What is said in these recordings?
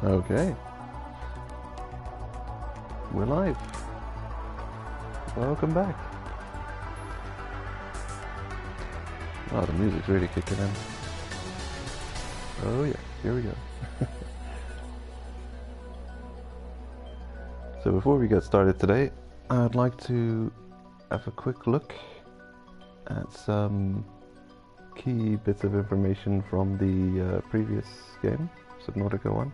Okay. We're live. Welcome back. Oh, the music's really kicking in. Oh yeah, here we go. So before we get started today, I'd like to have a quick look at some key bits of information from the previous game, Subnautica 1.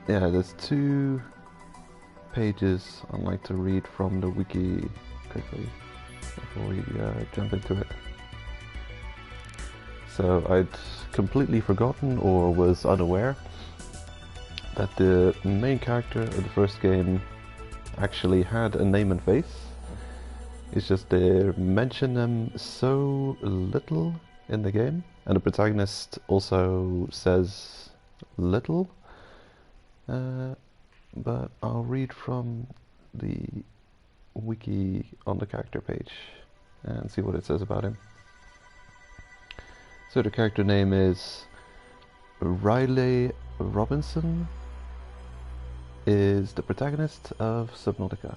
Yeah, there's 2 pages I'd like to read from the wiki quickly before we jump into it. So I'd completely forgotten or was unaware that the main character of the first game actually had a name and face. It's just they mention them so little in the game, and the protagonist also says little. But I'll read from the wiki on the character page and see what it says about him. So the character name is Riley Robinson, is the protagonist of Subnautica.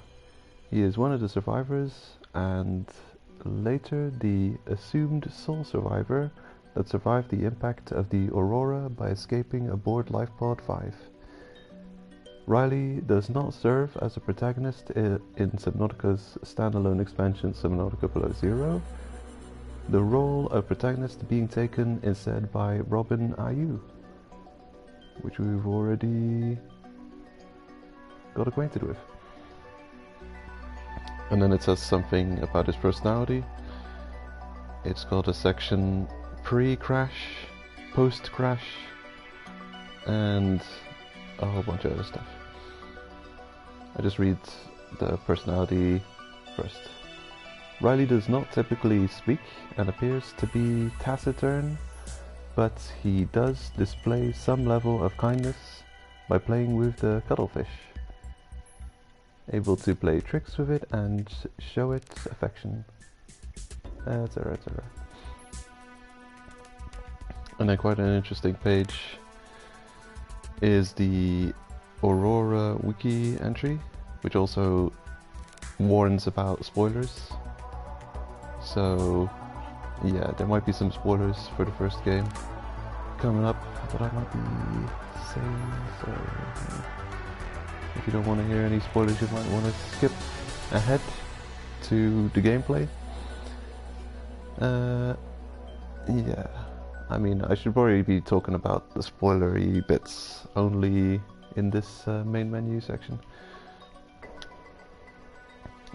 He is one of the survivors and later the assumed sole survivor that survived the impact of the Aurora by escaping aboard Lifepod 5. Riley does not serve as a protagonist in Subnautica's standalone expansion Subnautica Below Zero, the role of protagonist being taken instead by Robin Ayu, which we've already got acquainted with. And then it says something about his personality. It's got a section pre-crash, post-crash, and a whole bunch of other stuff. I just read the personality first. Riley does not typically speak and appears to be taciturn, but he does display some level of kindness by playing with the cuttlefish, able to play tricks with it and show it affection, etc, etc. And then quite an interesting page is the Aurora wiki entry, which also warns about spoilers. So yeah, there might be some spoilers for the first game coming up that I might be saying, so if you don't want to hear any spoilers, you might want to skip ahead to the gameplay. Yeah, I mean, I should probably be talking about the spoilery bits only in this main menu section.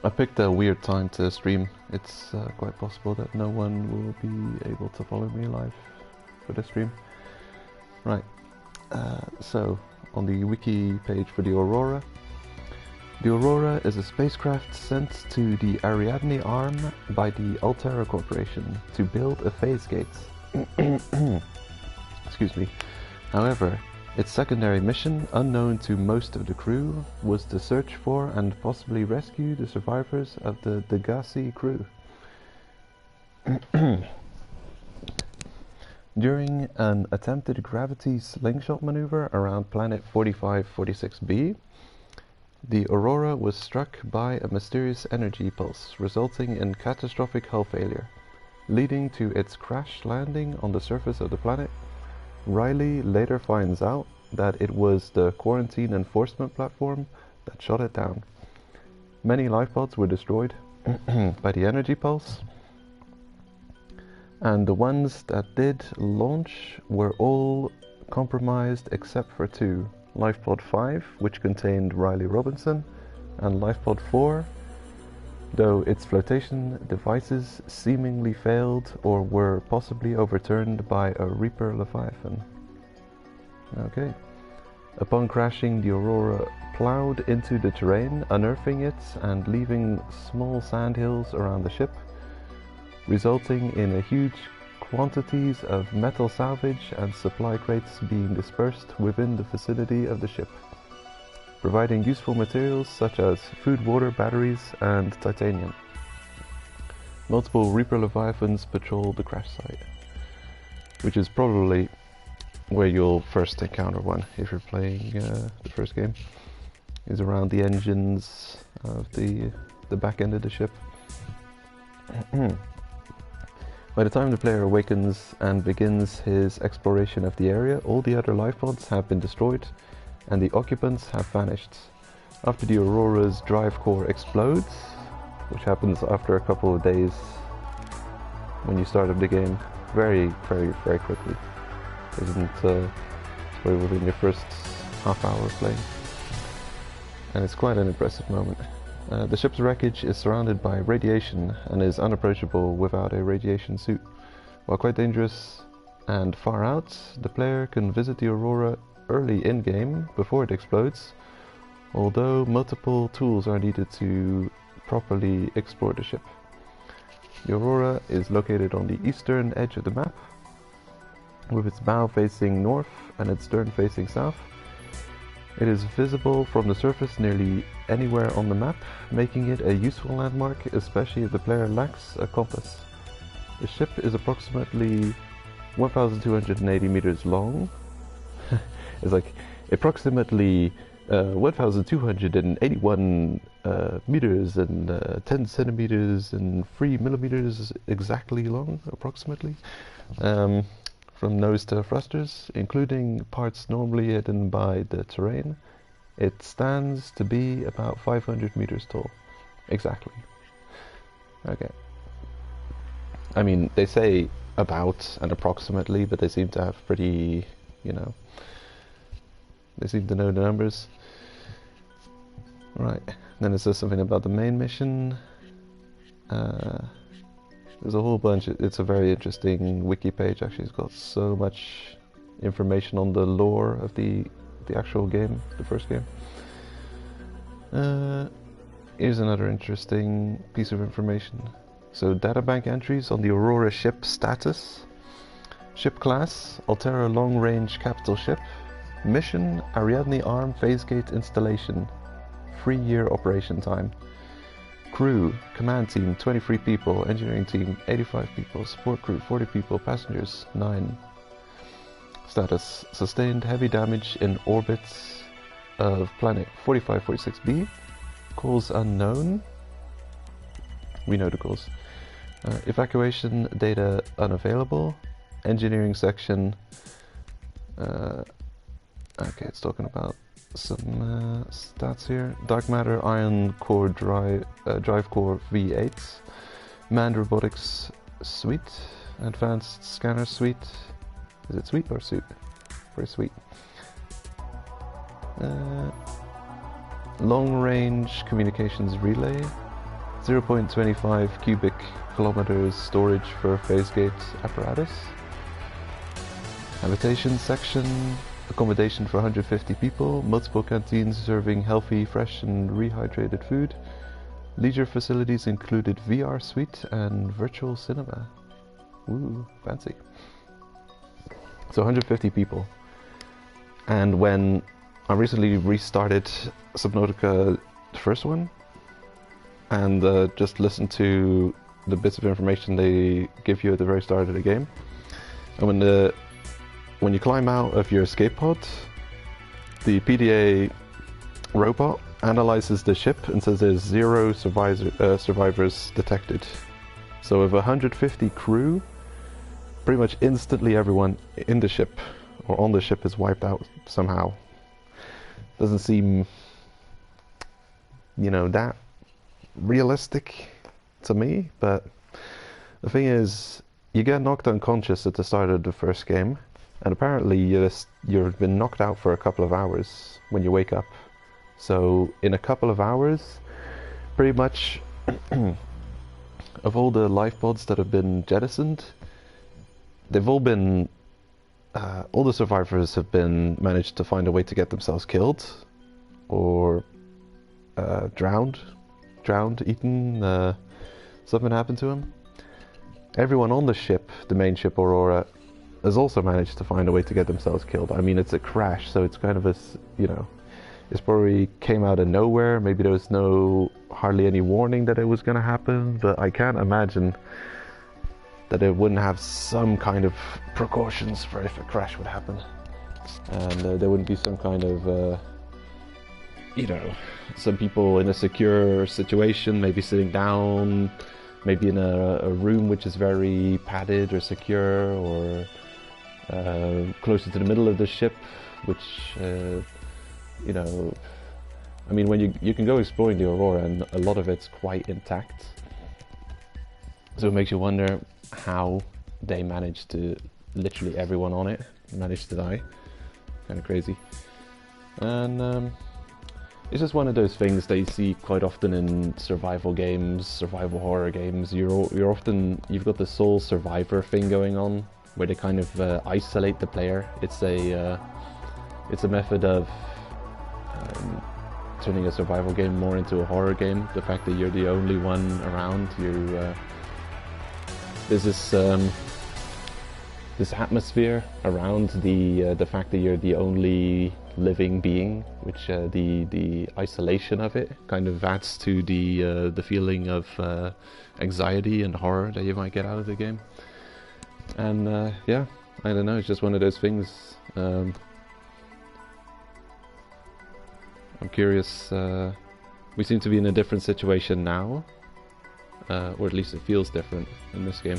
I picked a weird time to stream. It's quite possible that no one will be able to follow me live for the stream. Right, so on the wiki page for the Aurora. The Aurora is a spacecraft sent to the Ariadne arm by the Altera Corporation to build a phase gate. Excuse me. However, its secondary mission, unknown to most of the crew, was to search for and possibly rescue the survivors of the Degassi crew. During an attempted gravity slingshot maneuver around planet 4546b, the Aurora was struck by a mysterious energy pulse, resulting in catastrophic hull failure, leading to its crash landing on the surface of the planet. Riley later finds out that it was the quarantine enforcement platform that shot it down. Many lifeboats were destroyed by the energy pulse, and the ones that did launch were all compromised except for 2. Lifepod 5, which contained Riley Robinson, and Lifepod 4, though its flotation devices seemingly failed or were possibly overturned by a Reaper Leviathan. Okay. Upon crashing, the Aurora plowed into the terrain, unearthing it and leaving small sandhills around the ship, resulting in a huge quantities of metal salvage and supply crates being dispersed within the vicinity of the ship, providing useful materials such as food, water, batteries, and titanium. Multiple Reaper Leviathans patrol the crash site. which is probably where you'll first encounter one if you're playing the first game, is around the engines of the back end of the ship. By the time the player awakens and begins his exploration of the area, all the other life pods have been destroyed and the occupants have vanished. After the Aurora's drive core explodes, which happens after a couple of days when you start up the game, very quickly. Isn't probably within your first half hour of playing. And it's quite an impressive moment. The ship's wreckage is surrounded by radiation and is unapproachable without a radiation suit. While quite dangerous and far out, the player can visit the Aurora early in-game before it explodes, although multiple tools are needed to properly explore the ship. The Aurora is located on the eastern edge of the map, with its bow facing north and its stern facing south. It is visible from the surface nearly anywhere on the map, making it a useful landmark, especially if the player lacks a compass. The ship is approximately 1,280 meters long. It's like approximately 1,281 meters and 10 centimeters and 3 millimeters exactly long, approximately. From nose to thrusters, including parts normally hidden by the terrain, it stands to be about 500 meters tall. Exactly. Okay. I mean, they say about and approximately, but they seem to have pretty, you know, they seem to know the numbers. Right. Then it says something about the main mission. There's a whole bunch. It's a very interesting wiki page. Actually, it's got so much information on the lore of the actual game, the first game. Here's another interesting piece of information. So, databank entries on the Aurora ship status. Ship class, Altera long-range capital ship. Mission, Ariadne Arm phase gate installation. 3-year operation time. Crew, command team 23 people, engineering team 85 people, support crew 40 people, passengers 9. Status, sustained heavy damage in orbits of planet 4546b. Cause unknown. We know the cause. Evacuation data unavailable. Engineering section. Okay, it's talking about some stats here. Dark matter ion core drive core V8, manned robotics suite, advanced scanner suite. Is it suite or suit? Very sweet. Long range communications relay, 0.25 cubic kilometers storage for phase gate apparatus. Habitation section. Accommodation for 150 people, multiple canteens serving healthy, fresh and rehydrated food. Leisure facilities included VR suite and virtual cinema. Ooh, fancy. So 150 people. And when I recently restarted Subnautica, the first one, and just listened to the bits of information they give you at the very start of the game, and when you climb out of your escape pod, the PDA robot analyzes the ship and says there's 0 survivors detected. So with 150 crew, pretty much instantly everyone in the ship or on the ship is wiped out somehow. Doesn't seem, you know, that realistic to me, but the thing is, you get knocked unconscious at the start of the first game. And apparently you've been knocked out for a couple of hours when you wake up. So in a couple of hours, pretty much of all the life pods that have been jettisoned, they've all been, all the survivors have been managed to find a way to get themselves killed or drowned, eaten, something happened to them. Everyone on the ship, the main ship Aurora, has also managed to find a way to get themselves killed. I mean, it's a crash, so it's kind of a, you know, it's probably came out of nowhere. Maybe there was hardly any warning that it was going to happen, but I can't imagine that it wouldn't have some kind of precautions for if a crash would happen, and there wouldn't be some kind of you know, some people in a secure situation, maybe sitting down, maybe in a room which is very padded or secure, or closer to the middle of the ship, which you know, I mean, when you can go exploring the Aurora and a lot of it's quite intact, so it makes you wonder how they managed to, literally everyone on it managed to die. Kind of crazy. And it's just one of those things that you see quite often in survival games, survival horror games. You're often, you've got the sole survivor thing going on, where they kind of isolate the player. It's a method of turning a survival game more into a horror game. The fact that you're the only one around, there's this atmosphere around the fact that you're the only living being, which the isolation of it kind of adds to the feeling of anxiety and horror that you might get out of the game. And yeah, I don't know, it's just one of those things. I'm curious. We seem to be in a different situation now, or at least it feels different in this game.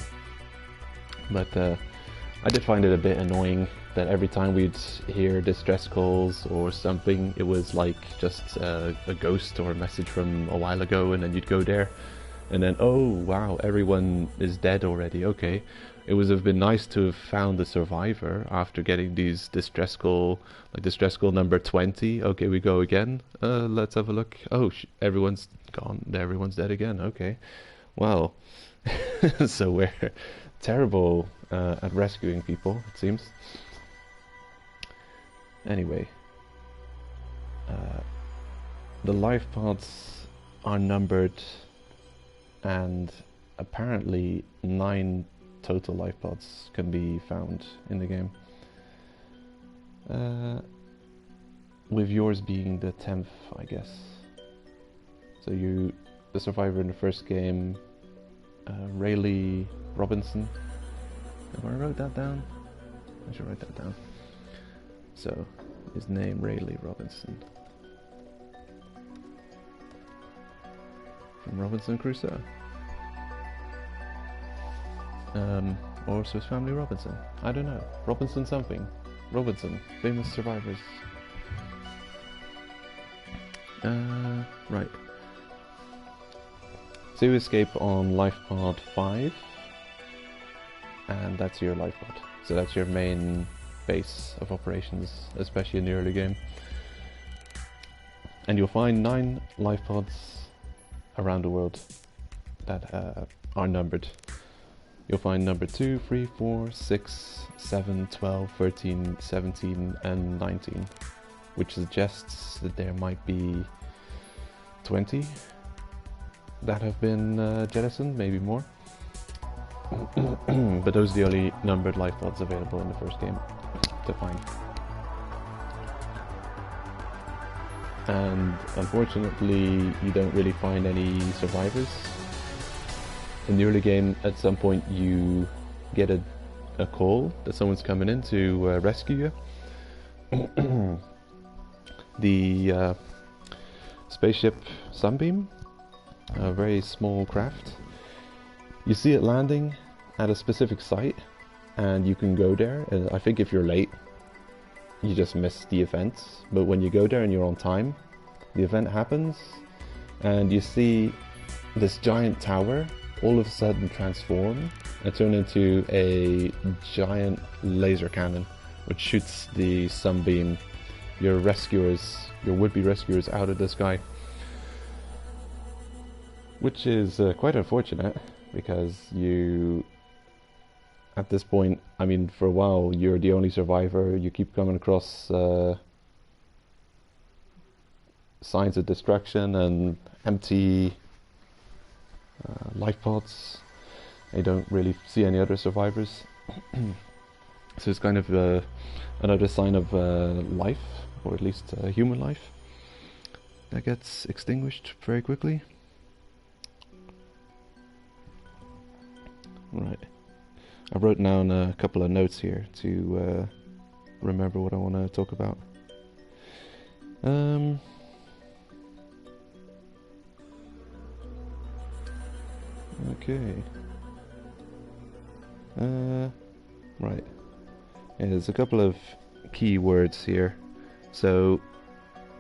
But I did find it a bit annoying that every time we'd hear distress calls or something, it was like just a ghost or a message from a while ago, and then you'd go there, and then, oh wow, everyone is dead already. Okay, it would have been nice to have found the survivor after getting these distress call, like distress call number 20. Okay, we go again. Let's have a look. Oh, everyone's gone. Everyone's dead again. Okay, well, so we're terrible at rescuing people, it seems. Anyway, the life pods are numbered, and apparently 9 total life pods can be found in the game, with yours being the 10th, I guess. So the survivor in the first game, Rayleigh Robinson. Have I wrote that down? I should write that down. So, his name, Rayleigh Robinson. From Robinson Crusoe. Or Swiss Family Robinson. I don't know. Robinson something. Robinson. Famous survivors. Right. So you escape on life pod 5. And that's your life pod. So that's your main base of operations, especially in the early game. And you'll find 9 life pods around the world that are numbered. You'll find number 2, 3, 4, 6, 7, 12, 13, 17 and 19, which suggests that there might be 20 that have been jettisoned, maybe more. But those are the only numbered life pods available in the first game to find. And unfortunately, you don't really find any survivors. In the early game, at some point you get a call that someone's coming in to rescue you. The spaceship Sunbeam, a very small craft. You see it landing at a specific site, and you can go there. And I think if you're late, you just miss the event. But when you go there and you're on time, the event happens, and you see this giant tower all of a sudden transform and turn into a giant laser cannon, which shoots the Sunbeam, your rescuers, your would-be rescuers, out of the sky. Which is quite unfortunate, because you, at this point, I mean, for a while, you're the only survivor. You keep coming across signs of destruction and empty life pods. You don't really see any other survivors. So it's kind of another sign of life, or at least human life, that gets extinguished very quickly. Right. I wrote down a couple of notes here to remember what I want to talk about. Okay. Right. Yeah, there's a couple of key words here. So,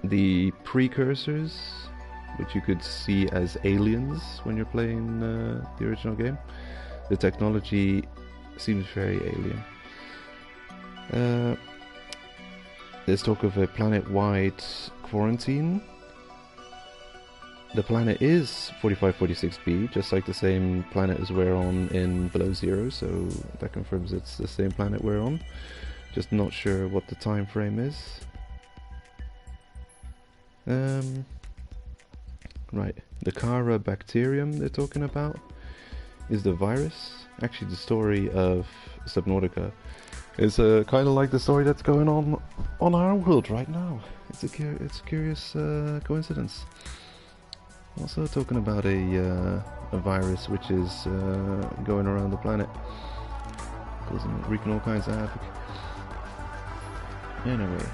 the precursors, which you could see as aliens when you're playing the original game. The technology seems very alien. There's talk of a planet-wide quarantine. The planet is 4546b, just like the same planet as we're on in Below Zero, so that confirms it's the same planet we're on. Just not sure what the time frame is. Right, the Kara bacterium they're talking about is the virus. Actually, the story of Subnautica is kind of like the story that's going on our world right now. It's a curious coincidence. Also talking about a virus which is going around the planet, wreaking all kinds of havoc. Anyway,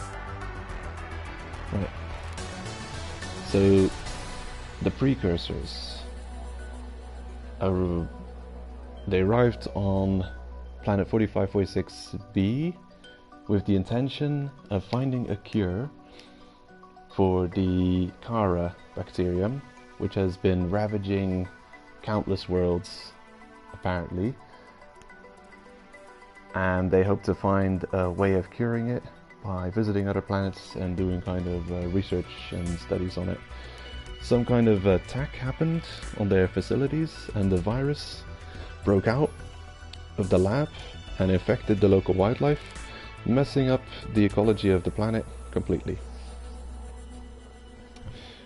right. So the precursors they arrived on planet 4546b with the intention of finding a cure for the Kara bacterium, which has been ravaging countless worlds, apparently. And they hope to find a way of curing it by visiting other planets and doing kind of research and studies on it. Some kind of attack happened on their facilities, and the virus broke out of the lab and infected the local wildlife, messing up the ecology of the planet completely.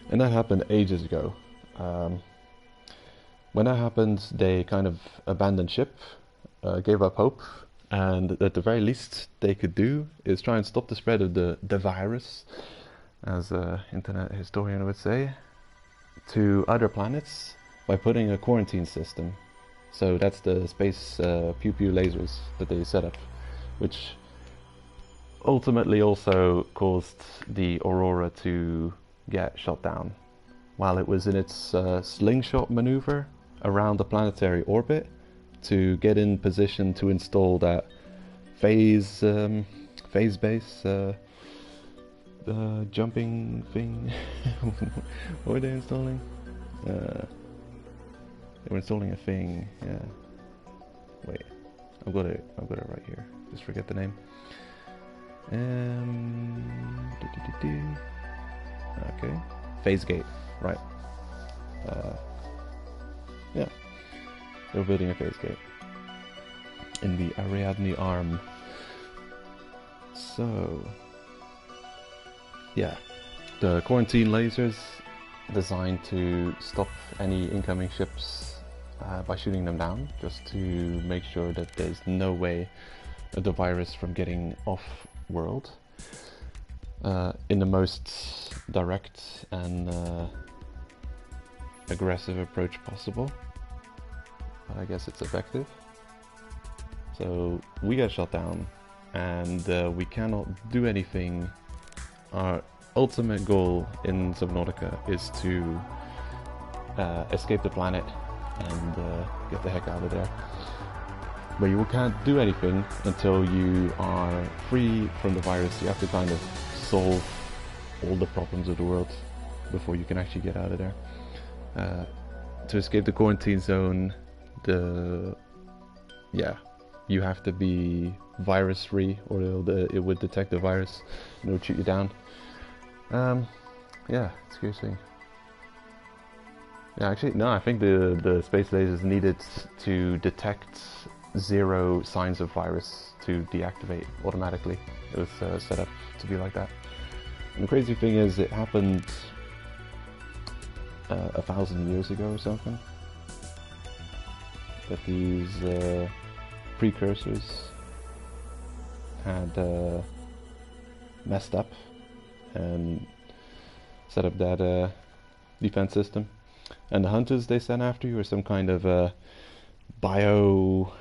And that happened ages ago. When that happened, they kind of abandoned ship, gave up hope, and at the very least they could do is try and stop the spread of the virus, as an internet historian would say, to other planets by putting a quarantine system. So that's the space pew-pew lasers that they set up, which ultimately also caused the Aurora to get shot down while it was in its slingshot maneuver around the planetary orbit to get in position to install that phase base jumping thing. What were they installing? They were installing a thing. Yeah. Wait, I've got it right here. Just forget the name. Okay, phase gate, right? Yeah, they were building a phase gate in the Ariadne arm. So, yeah, the quarantine lasers designed to stop any incoming ships by shooting them down, just to make sure that there's no way of the virus from getting off-world in the most direct and aggressive approach possible. But I guess it's effective. So we got shot down, and we cannot do anything. Our ultimate goal in Subnautica is to escape the planet and get the heck out of there. But you can't do anything until you are free from the virus. You have to kind of solve all the problems of the world before you can actually get out of there. To escape the quarantine zone, you have to be virus free, or it would detect the virus and it would shoot you down. Yeah, it's a curious thing. Yeah, actually, no, I think the space lasers needed to detect 0 signs of virus to deactivate automatically. It was set up to be like that. And the crazy thing is, it happened 1,000 years ago or something, that these precursors had messed up and set up that defense system. And the hunters they sent after you are some kind of bio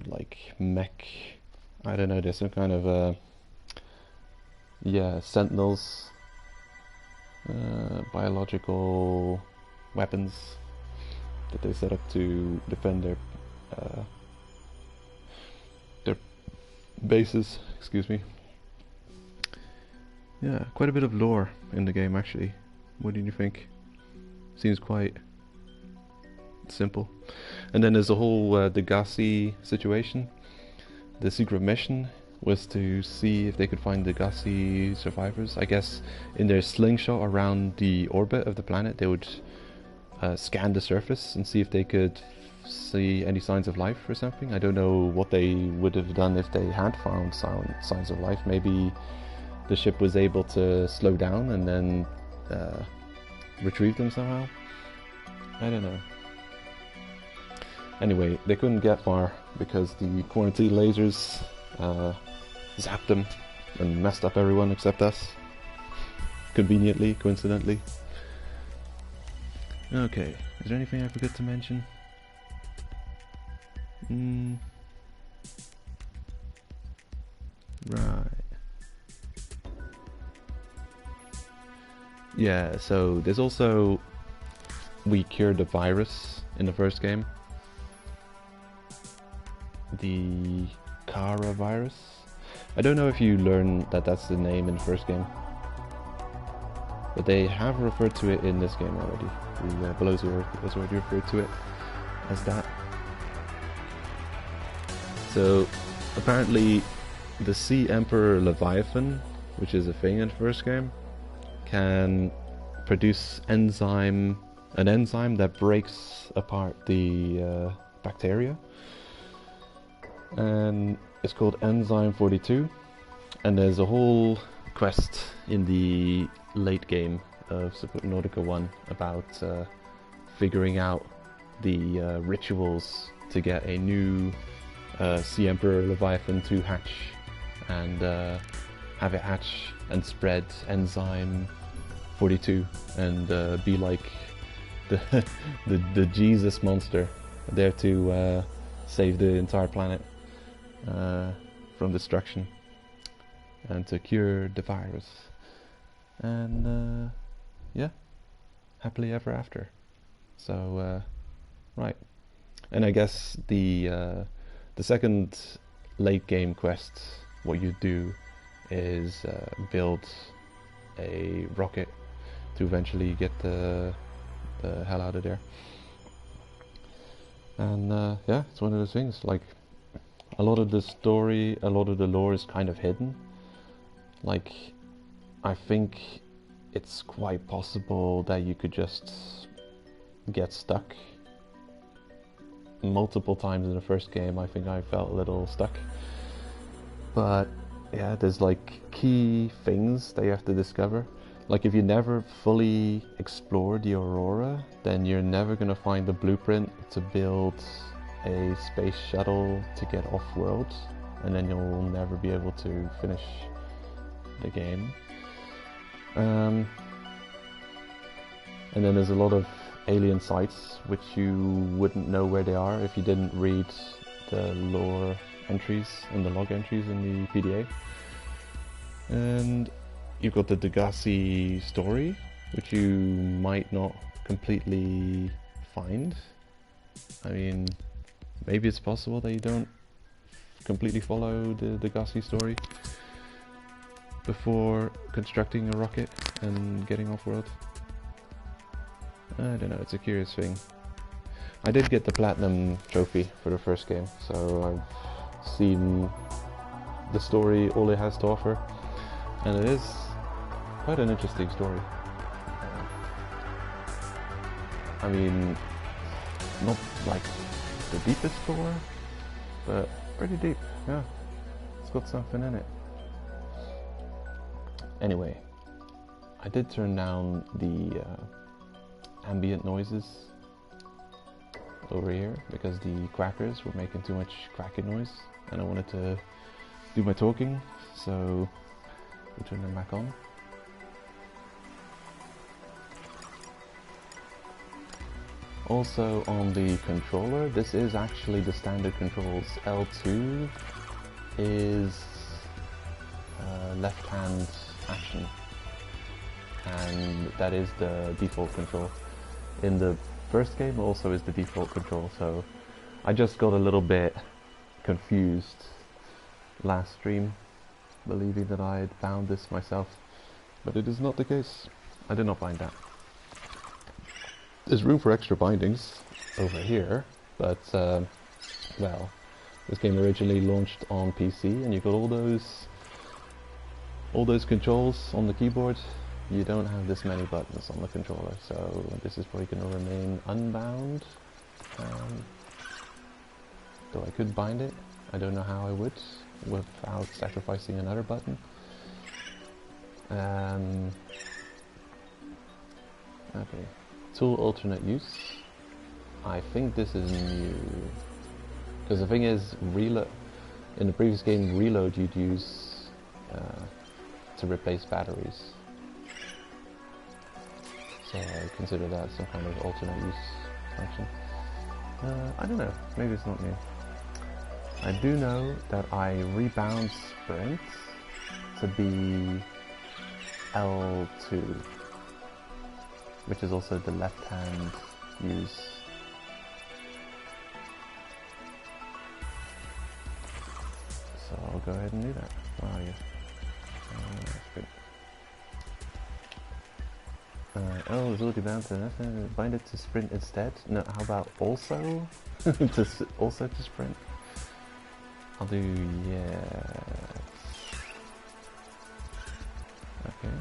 like mech. I don't know. There's some kind of yeah, sentinels, biological weapons that they set up to defend their bases. Excuse me. Yeah, quite a bit of lore in the game actually. What do you think? Seems quite simple. And then there's the whole Degassi situation. The secret mission was to see if they could find the Degassi survivors. I guess in their slingshot around the orbit of the planet, they would scan the surface and see if they could see any signs of life or something. I don't know what they would have done if they had found signs of life. Maybe the ship was able to slow down and then retrieve them somehow. I don't know. Anyway, they couldn't get far because the quarantine lasers zapped them and messed up everyone except us. Conveniently, coincidentally. Okay, is there anything I forgot to mention? Right. Yeah, so there's also... we cured the virus in the first game. The Kara virus. I don't know if you learn that that's the name in the first game, but they have referred to it in this game already. The Below Zero has already referred to it as that. So apparently the Sea Emperor Leviathan, which is a thing in the first game, can produce an enzyme that breaks apart the bacteria, and it's called Enzyme 42. And there's a whole quest in the late game of Subnautica 1 about figuring out the rituals to get a new Sea Emperor Leviathan to hatch, and have it hatch and spread Enzyme 42 and be like the Jesus monster there to save the entire planet from destruction and to cure the virus. And yeah, happily ever after. So right, and I guess the second late game quest, what you do is build a rocket to eventually get the hell out of there. And yeah, it's one of those things, like a lot of the story, a lot of the lore is kind of hidden. Like, I think it's quite possible that you could just get stuck. Multiple times in the first game I think I felt a little stuck. But yeah, there's like key things that you have to discover. Like, if you never fully explore the Aurora, then you're never gonna find the blueprint to build a space shuttle to get off-world, and then you'll never be able to finish the game. And then there's a lot of alien sites which you wouldn't know where they are if you didn't read the lore entries and the log entries in the PDA. And you've got the Degassi story, which you might not completely find. I mean, maybe it's possible that you don't completely follow the Degassi story before constructing a rocket and getting off-world. I don't know, it's a curious thing. I did get the platinum trophy for the first game, so I've seen the story, all it has to offer, and it is quite an interesting story. I mean, not like the deepest lore, but pretty deep, yeah. It's got something in it. Anyway, I did turn down the ambient noises over here because the quackers were making too much quacking noise and I wanted to do my talking, so we turn them back on. Also on the controller, this is actually the standard controls. L2 is left hand action, and that is the default control. In the first game also is the default control, so I just got a little bit confused last stream, believing that I had found this myself, but it is not the case. I did not find that. There's room for extra bindings over here, but well, this game originally launched on PC, and you got all those controls on the keyboard. You don't have this many buttons on the controller, so this is probably going to remain unbound. Though I could bind it, I don't know how I would without sacrificing another button. Okay, tool alternate use. I think this is new, because the thing is, reload. In the previous game, reload you'd use to replace batteries. So I consider that some kind of alternate use function. I don't know, maybe it's not new. I do know that I rebound sprint to be L2, which is also the left hand use. So I'll go ahead and do that. Where are you? That's good. L is already bound to nothing. Bind it to sprint instead. No, how about also? Also to sprint? I'll do yes. Okay.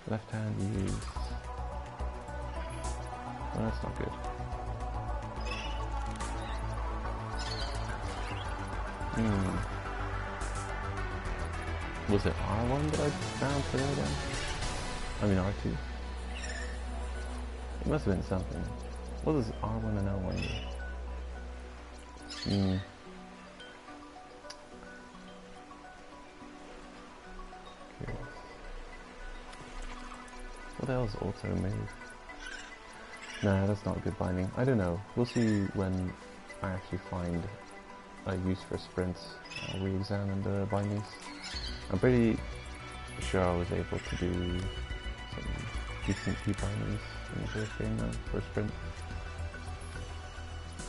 Left hand use. Well, that's not good. Was it R1 that I found today then? I mean R2. It must have been something. What does R1 and L1 do? Curious. What else auto move? Nah, that's not a good binding. I don't know. We'll see when I actually find a use for sprints. I'll re-examine the bindings. I'm pretty sure I was able to do some decent key bindings in the first game now for sprint.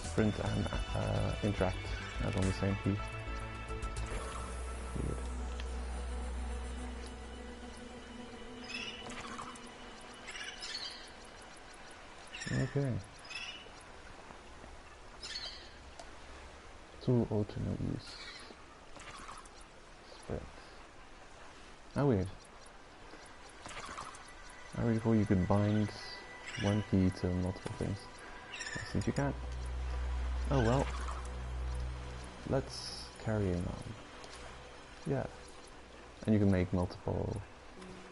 Sprint and interact as on the same key. Weird. Okay. Tool alternate use. Sprint. How weird. I really thought you could bind one key to multiple things. Since you can't. Oh well. Let's carry on. Yeah. And you can make multiple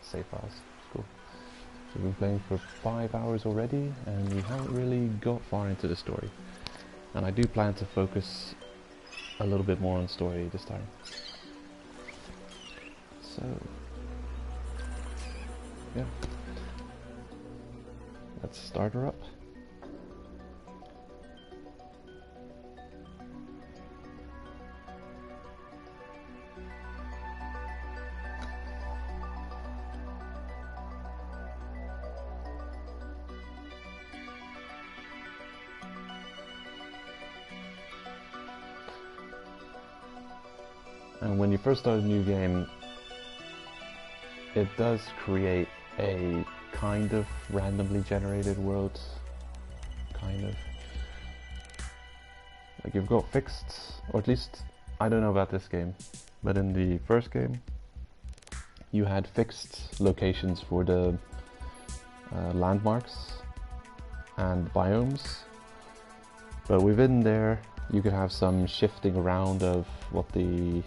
save files. Cool. So we've been playing for 5 hours already, and we haven't really got far into the story. And I do plan to focus a little bit more on story this time. So, yeah. Let's start her up. And when you first start a new game, it does create a kind of randomly generated world. Kind of. Like you've got fixed, or at least, I don't know about this game, but in the first game, you had fixed locations for the landmarks and biomes. But within there, you could have some shifting around of what the,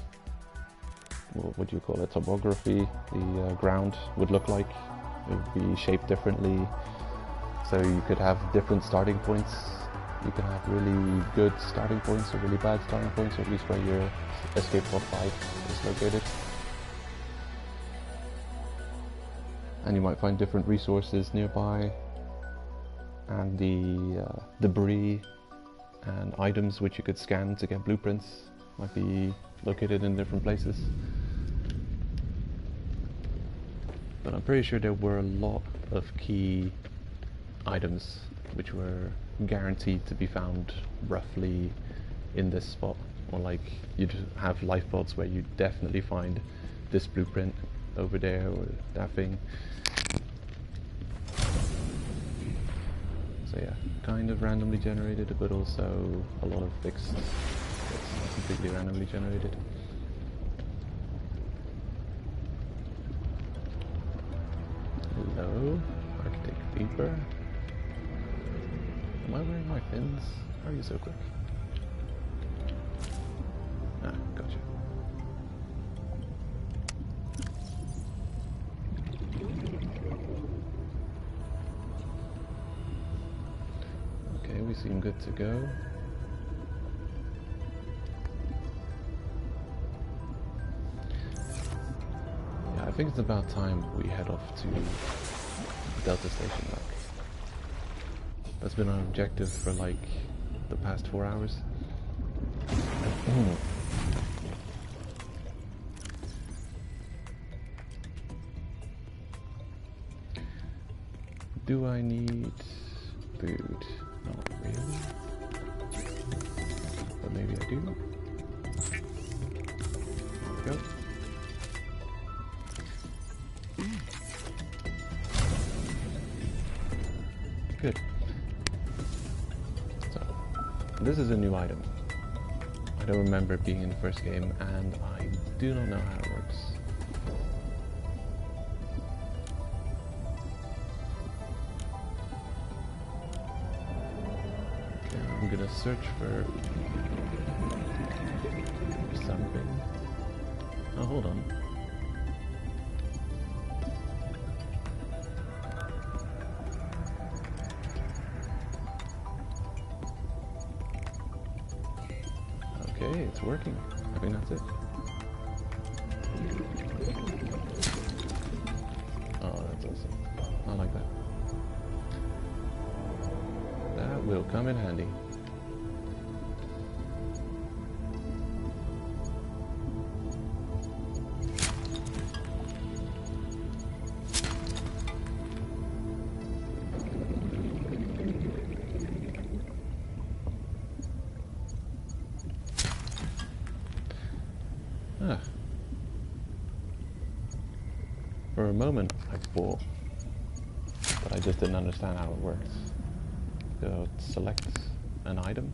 what do you call it, topography, the ground would look like. It would be shaped differently, so you could have different starting points. You can have really good starting points or really bad starting points, or at least where your escape pod 5 is located. and you might find different resources nearby, and the debris and items which you could scan to get blueprints might be located in different places. But I'm pretty sure there were a lot of key items which were guaranteed to be found roughly in this spot. Or like, you'd have life pods where you definitely find this blueprint over there or that thing. So yeah, kind of randomly generated, but also a lot of fixed. It's not completely randomly generated. Hello, Architect Peeper. Am I wearing my fins? How are you so quick? Ah, gotcha. Okay, we seem good to go. Yeah, I think it's about time we head off to Delta Station now. That's been our objective for like the past 4 hours. Do I need food? Not really. But maybe I do. There we go. Good. So, this is a new item. I don't remember it being in the first game, and I do not know how it works. Okay, I'm gonna search for something. Oh, hold on. Okay, it's working. I think that's it. Oh, that's awesome. I like that. That will come in handy. For a moment, I thought that I just didn't understand how it works. So select an item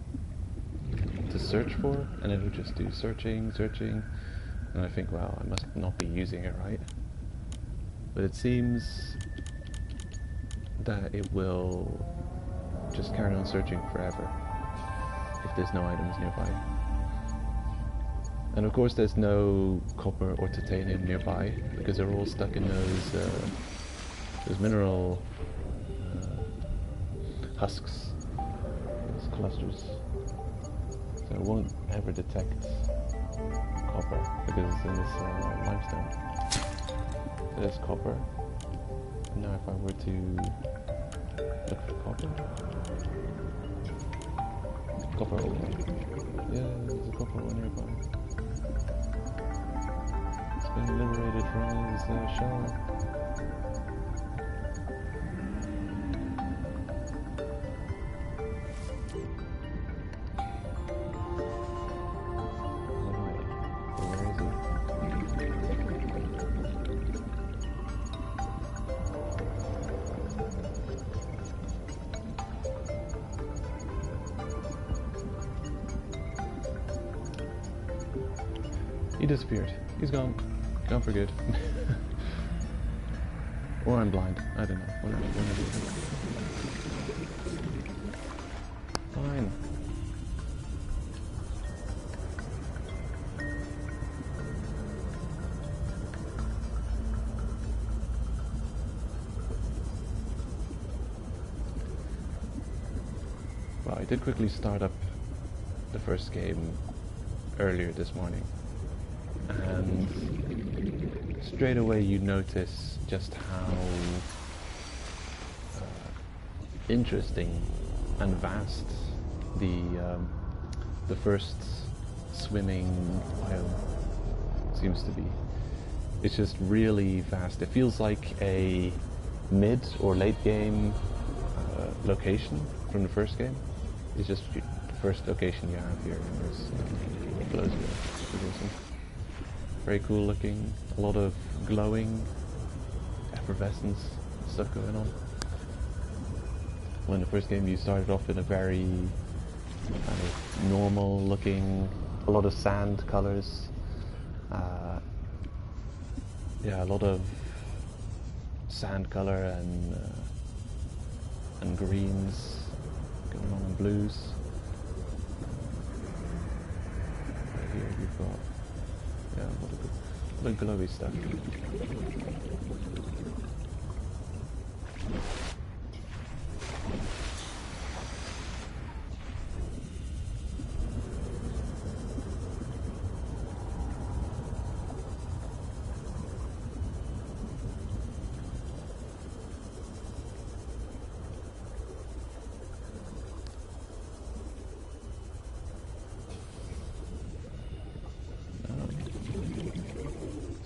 to search for, and it will just do searching, and I think, well, I must not be using it right. But it seems that it will just carry on searching forever if there's no items nearby. And of course there's no copper or titanium nearby, because they're all stuck in those mineral husks, those clusters. So it won't ever detect copper, because it's in this limestone. So there's copper. And now if I were to look for copper... Copper ore. Yeah, there's a copper ore nearby. Been liberated from his shell. Where is he? He disappeared. He's gone. Gone for good. Or I'm blind. I don't know. Whatever. Fine. Well, I did quickly start up the first game earlier this morning, and straight away you notice just how interesting and vast the first swimming biome seems to be. It's just really vast. It feels like a mid or late game location from the first game. It's just the first location you have here in this blows you up. Awesome. Very cool looking. A lot of glowing effervescence stuff going on. Well, in the first game you started off in a very kind of normal looking, a lot of sand colors. Yeah, a lot of sand color and greens going on and blues. Right here you've got a lot of glowy stuff.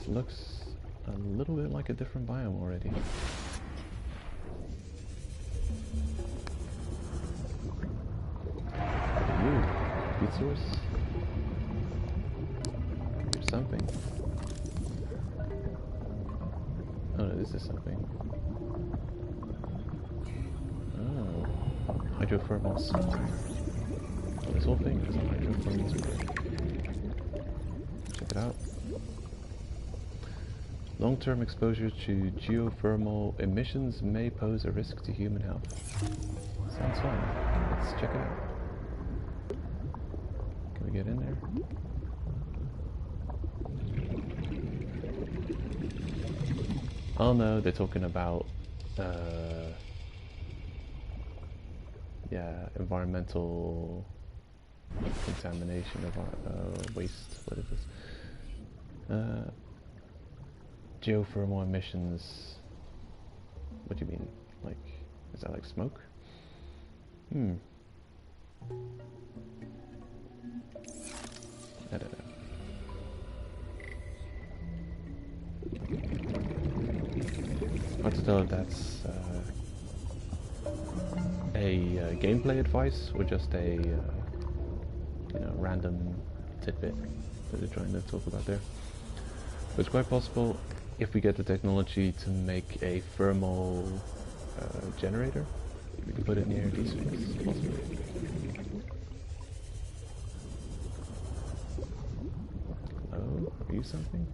Looks a little bit like a different biome already. Ooh, heat source. There's something. Oh no, this is something. Oh, hydrothermal spire. This whole thing is a hydrothermal spire. Check it out. Long-term exposure to geothermal emissions may pose a risk to human health. Sounds fun. Let's check it out. Can we get in there? Oh no, they're talking about yeah, environmental contamination of waste. What is this? Geothermal emissions. What do you mean? Like, is that like smoke? I don't know. Hard to tell if that's a gameplay advice or just a you know, random tidbit that they're trying to talk about there. But it's quite possible if we get the technology to make a thermal generator, we can put it near these things, possibly. Oh, are you something?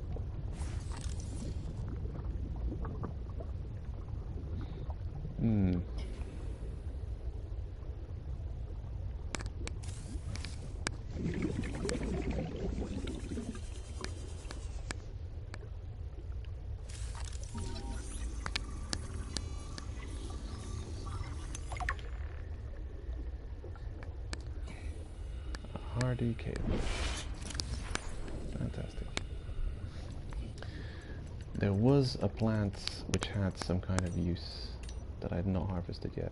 Hardy cave. Fantastic. There was a plant which had some kind of use that I had not harvested yet.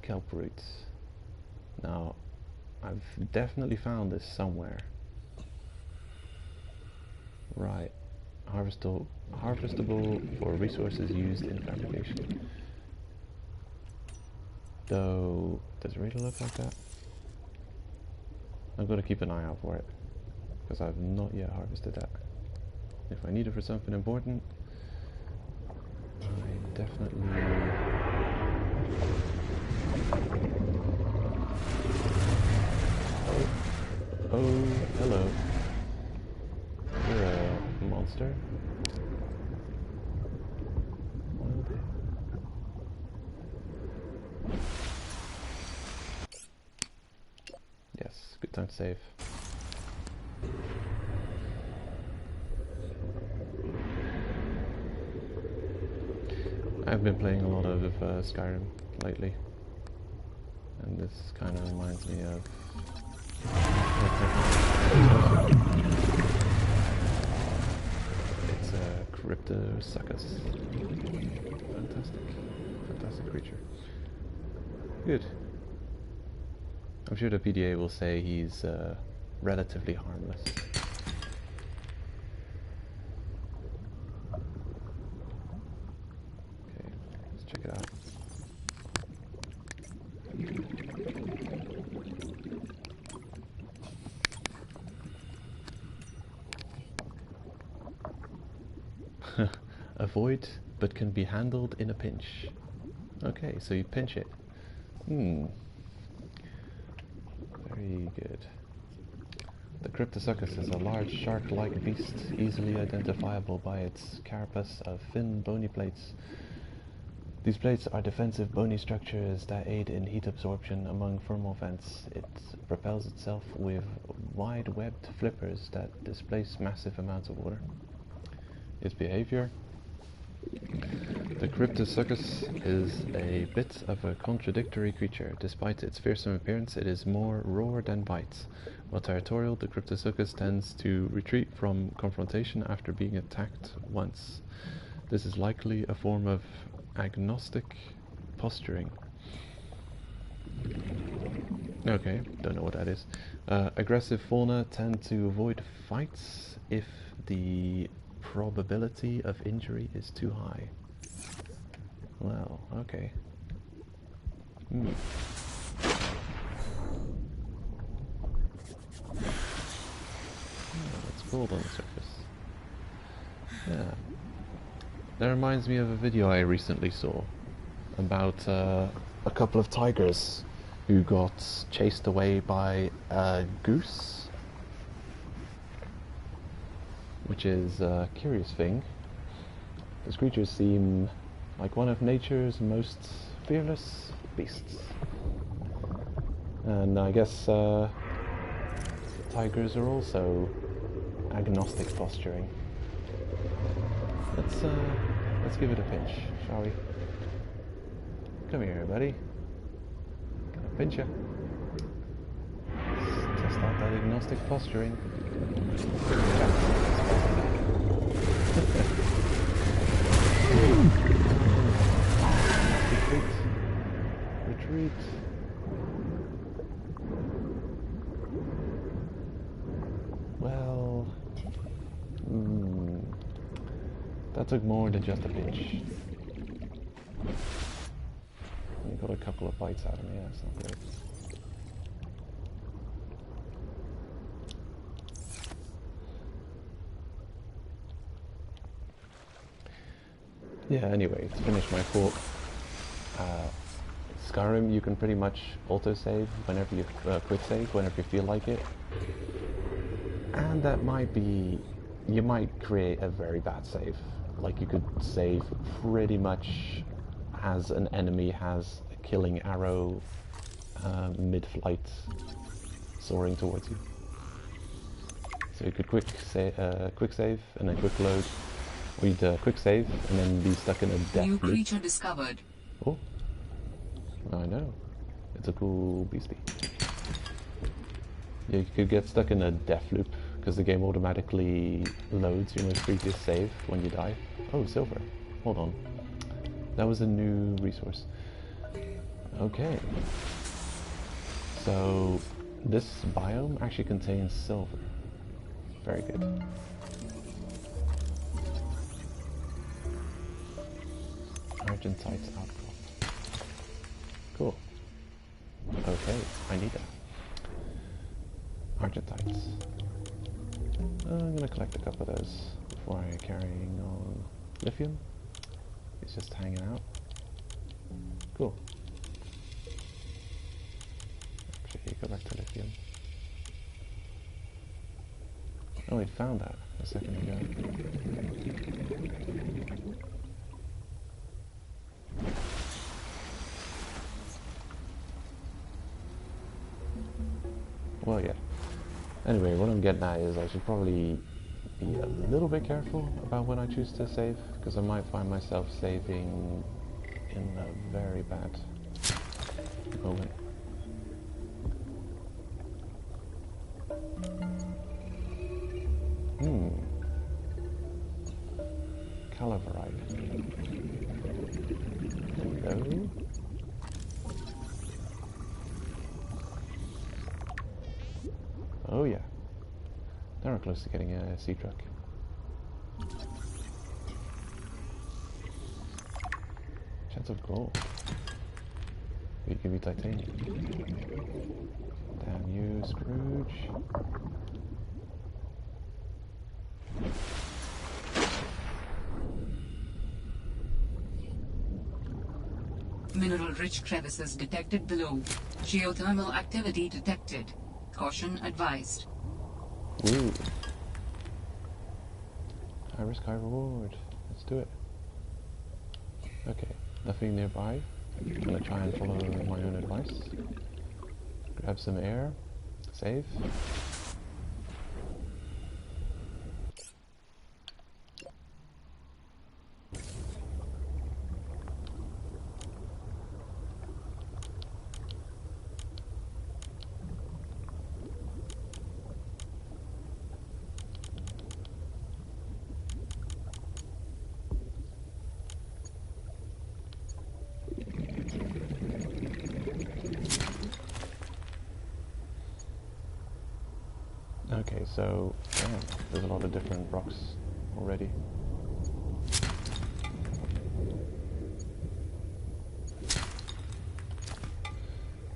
Kelp roots. Now, I've definitely found this somewhere. Right. Harvestable for resources used in fabrication. Though, does it really look like that? I've got to keep an eye out for it, because I've not yet harvested that. If I need it for something important, I definitely... Oh, hello. You're a monster. Yes, good time to save. I've been playing a lot of Skyrim lately, and this kind of reminds me of... Cryptosuchus. Fantastic. Fantastic creature. Good. I'm sure the PDA will say he's relatively harmless. Okay, let's check it out. Avoid, but can be handled in a pinch. Okay, so you pinch it. Very good. The Cryptosuchus is a large shark-like beast, easily identifiable by its carapace of thin, bony plates. These plates are defensive bony structures that aid in heat absorption among thermal vents. It propels itself with wide-webbed flippers that displace massive amounts of water. Its behavior. The Cryptosuchus is a bit of a contradictory creature. Despite its fearsome appearance, it is more roar than bite. While territorial, the Cryptosuchus tends to retreat from confrontation after being attacked once. This is likely a form of agnostic posturing. Okay, don't know what that is. Aggressive fauna tend to avoid fights if the probability of injury is too high. Well, okay. It's gold on the surface. Yeah. That reminds me of a video I recently saw about a couple of tigers who got chased away by a goose, which is a curious thing. Those creatures seem like one of nature's most fearless beasts. And I guess tigers are also agnostic posturing. Let's give it a pinch, shall we? Come here, buddy. Gonna pinch ya. Let's test out that agnostic posturing. Retreat. Well, that took more than just a pinch. You got a couple of bites out of me, that's not good. Yeah, anyway, to finish my thought, Skyrim you can pretty much auto-save whenever you quick-save, whenever you feel like it. And that might be, you might create a very bad save. Like you could save pretty much as an enemy has a killing arrow mid-flight soaring towards you. So you could quick save and then quick load. Or you'd quick save and then be stuck in a death loop. New creature discovered. Oh, I know. It's a cool beastie. Yeah, you could get stuck in a death loop because the game automatically loads your most previous save when you die. Oh, silver. Hold on. That was a new resource. Okay. So this biome actually contains silver. Very good. Argentite outcrop. Cool. Okay, I need that. Argentites. I'm gonna collect a couple of those before I carrying on. Lithium. It's just hanging out. Cool. Actually, go back to lithium. Oh, we found that a second ago. Well, yeah. Anyway, what I'm getting at is I should probably be a little bit careful about when I choose to save, because I might find myself saving in a very bad moment. Calaverite. Hello? Oh yeah. Now we're close to getting a sea truck. Chance of gold. It could be titanium. Damn you, Scrooge. Mineral-rich crevices detected below. Geothermal activity detected. Caution advised. Woo. High risk, high reward. Let's do it. Okay, nothing nearby. I'm gonna try and follow my own advice. Grab some air. Save. Okay, so damn, there's a lot of different rocks already.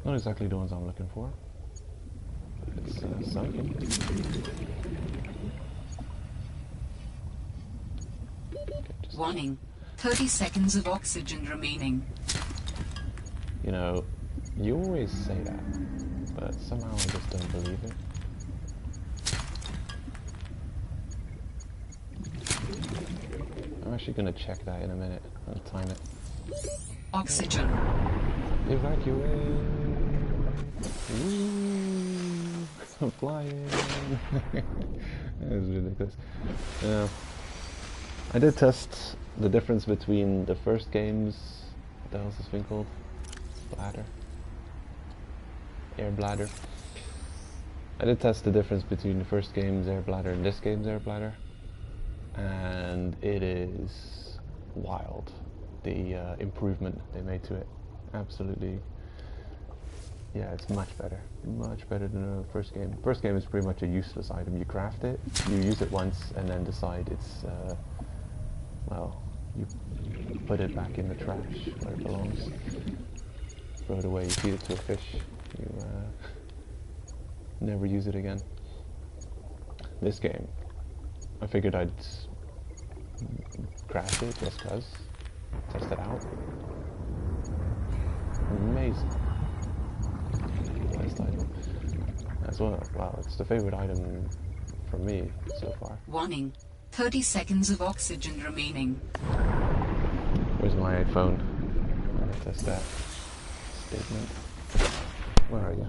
Not exactly the ones I'm looking for. It's sunken. Okay, Warning. 30 seconds of oxygen remaining. You know, you always say that, but somehow I just don't believe it. I'm actually gonna check that in a minute and time it. Oxygen. Evacuate! Woo! I'm flying! That was ridiculous. I did test the difference between the first game's, what the hell is this thing called? Bladder? Air bladder. I did test the difference between the first game's air bladder and this game's air bladder. And it is wild, the improvement they made to it. Absolutely, yeah, it's much better than the first game. First game is pretty much a useless item. You craft it, you use it once, and then decide it's well, you put it back in the trash where it belongs, throw it away, you feed it to a fish, you never use it again. This game, I figured I'd craft it just cause, test it out. Amazing. Best item as well. Wow, it's the favorite item for me so far. Warning. 30 seconds of oxygen remaining. Where's my iPhone? I'm gonna test that statement. Where are you?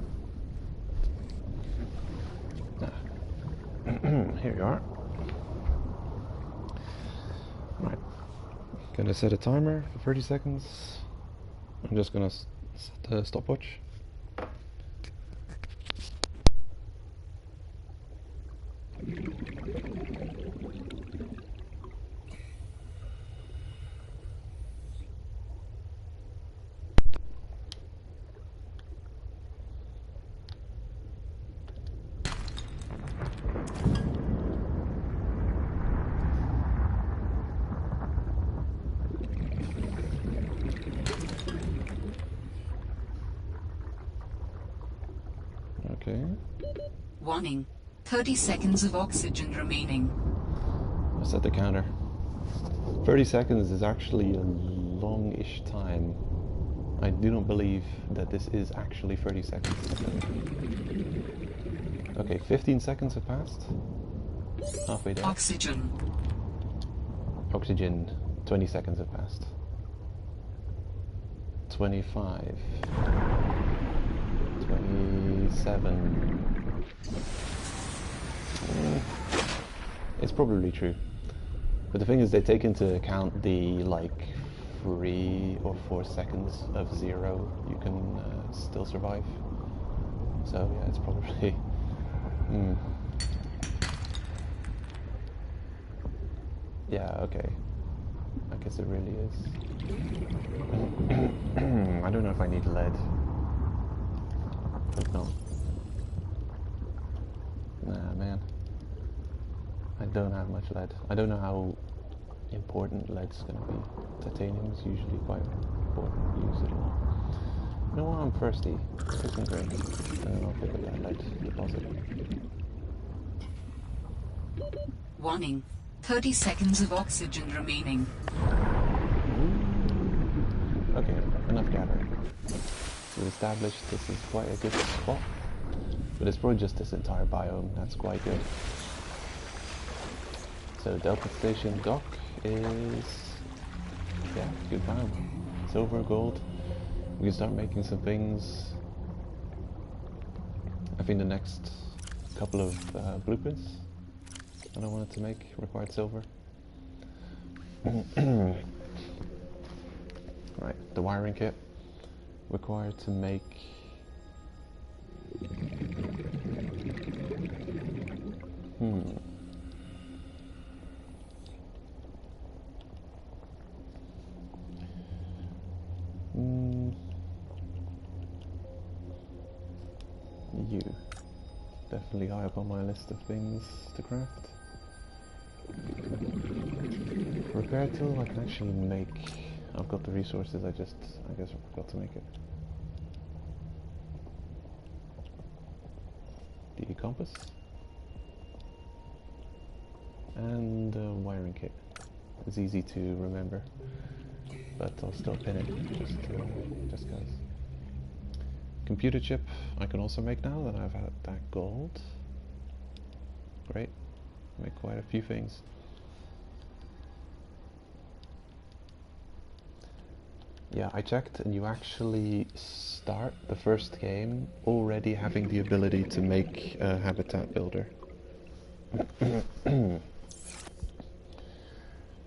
Ah. Here you are. Right. Gonna set a timer for 30 seconds. I'm just gonna set the stopwatch. Okay. Warning. 30 seconds of oxygen remaining. I'll set the counter. 30 seconds is actually a long-ish time. I do not believe that this is actually 30 seconds. Okay, 15 seconds have passed. Halfway there. Oxygen. Oxygen. 20 seconds have passed. 25. 27. It's probably true. But the thing is, they take into account the, like, 3 or 4 seconds of zero you can still survive. So, yeah, it's probably... Yeah, okay. guess it really is. I don't know if I need lead. Hope not. Nah, man. I don't have much lead. I don't know how important lead's gonna be. Titanium is usually quite important. Use it a lot. You know what? I'm thirsty. Take some drink, and then I'll pick up that lead deposit. Warning. 30 seconds of oxygen remaining. Okay, enough gathering. We've established this is quite a good spot, but it's probably just this entire biome that's quite good. So Delta Station Dock is, yeah, good biome. Silver, gold. We can start making some things. I think the next couple of blueprints that I wanted to make required silver. Right, the wiring kit required to make you. Definitely high up on my list of things to craft. Repair tool I can actually make. I've got the resources, I guess I forgot to make it. The compass. And wiring kit. It's easy to remember, but I'll still pin it just cause. Computer chip I can also make now that I've had that gold. Great. Make quite a few things. Yeah, I checked and you actually start the first game already having the ability to make a habitat builder.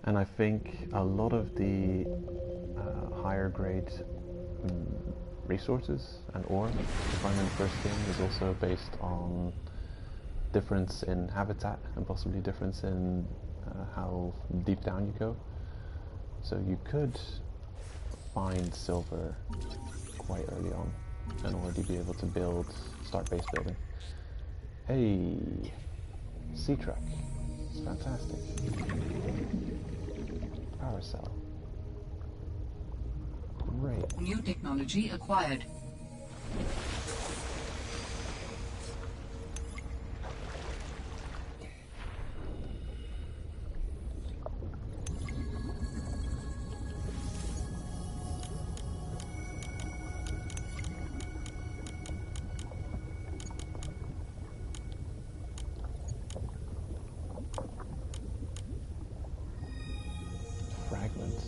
And I think a lot of the higher grade resources and ore you find in the first game is also based on difference in habitat and possibly difference in how deep down you go. So you could find silver quite early on and already be able to start base building. Hey, sea truck, it's fantastic. Power cell. Great. New technology acquired. Fragments.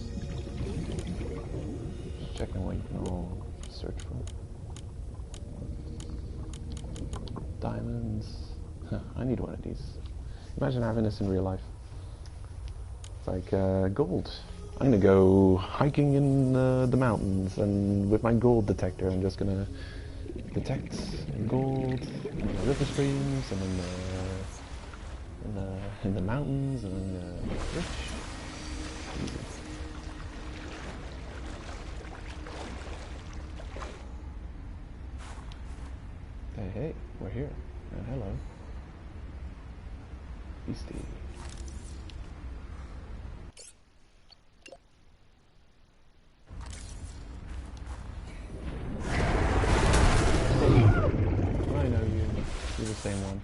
Checking what you can all search for. Diamonds. Huh, I need one of these. Imagine having this in real life. It's like gold. I'm gonna go hiking in the mountains, and with my gold detector I'm just gonna detect gold in the river streams and in the mountains and in the rich. Easy. Hey, we're here. Hello. Beastie. I know you. You're the same one.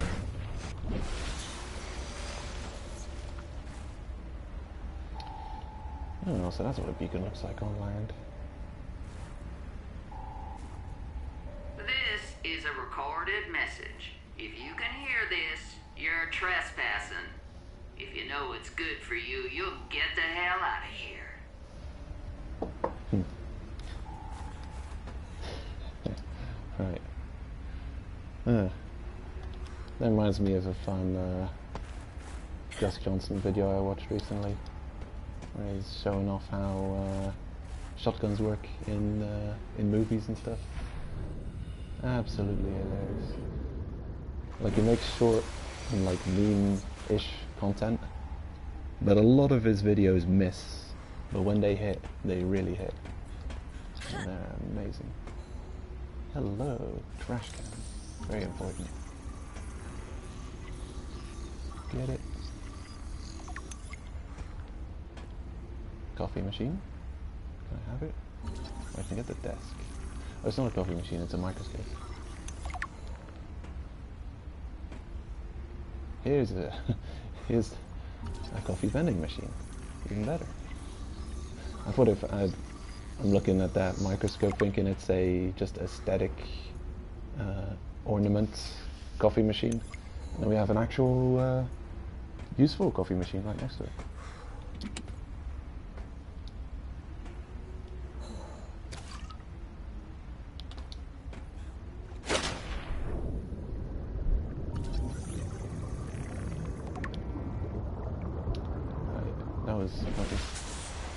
Oh, so that's what a beacon looks like on land. This is a recorded message. If you can hear this, you're trespassing. If you know what's good for you, you'll get the hell out of here. Right. That reminds me of a fun Gus Johnson video I watched recently, where he's showing off how shotguns work in movies and stuff. Absolutely hilarious. Like, he makes short and like meme-ish content, but a lot of his videos miss but when they hit, they really hit. And they're amazing. Hello, trash can. Very important. Get it. Coffee machine. Can I have it? I can get the desk. Oh, it's not a coffee machine, it's a microscope. Here's a coffee vending machine. Even better. I thought I'm looking at that microscope thinking it's a just aesthetic ornament coffee machine. And we have an actual useful coffee machine right next to it.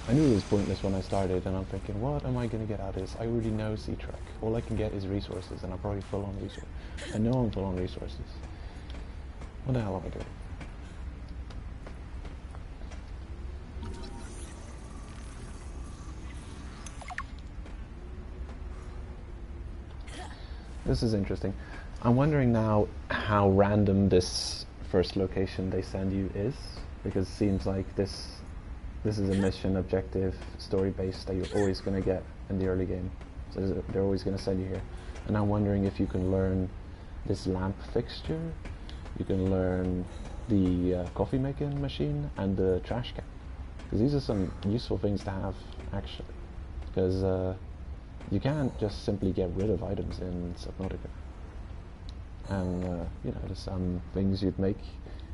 I knew it was pointless when I started, and I'm thinking, what am I going to get out of this? I already know Sea Trek. All I can get is resources, and I'm probably full on resources. I know I'm full on resources. What the hell am I doing? This is interesting. I'm wondering now how random this first location they send you is, because it seems like this is a mission objective story base that you're always going to get in the early game. So they're always going to send you here. And I'm wondering if you can learn this lamp fixture, you can learn the coffee making machine and the trash can. Because these are some useful things to have actually. Because you can't just simply get rid of items in Subnautica. And you know, there's some things you'd make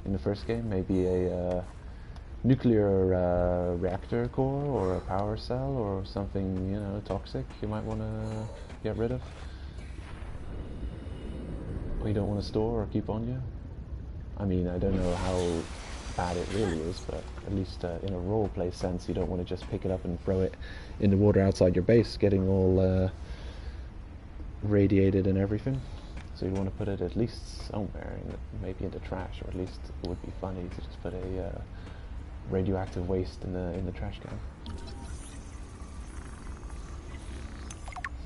in the first game, maybe a nuclear reactor core or a power cell or something, you know, toxic you might want to get rid of, or you don't want to store or keep on you. I mean, I don't know how bad it really is, but at least in a roleplay sense, you don't want to just pick it up and throw it in the water outside your base, getting all radiated and everything. So you want to put it at least somewhere, maybe in the trash, or at least it would be funny to just put a radioactive waste in the trash can.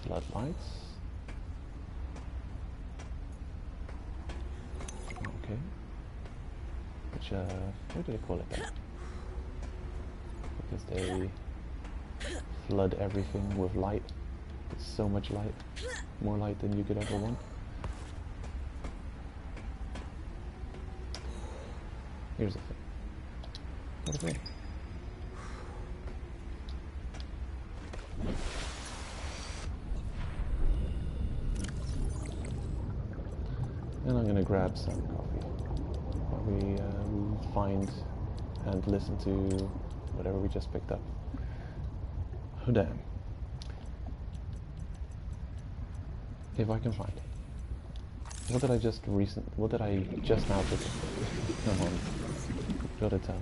Floodlights. Okay. Which what do they call it then? Because they flood everything with light. It's so much light, more light than you could ever want. Here's the thing. What is it? And I'm going to grab some coffee while we find and listen to whatever we just picked up. Oh damn. If I can find it. What did I just now pick up? Come on. Gotta tell me.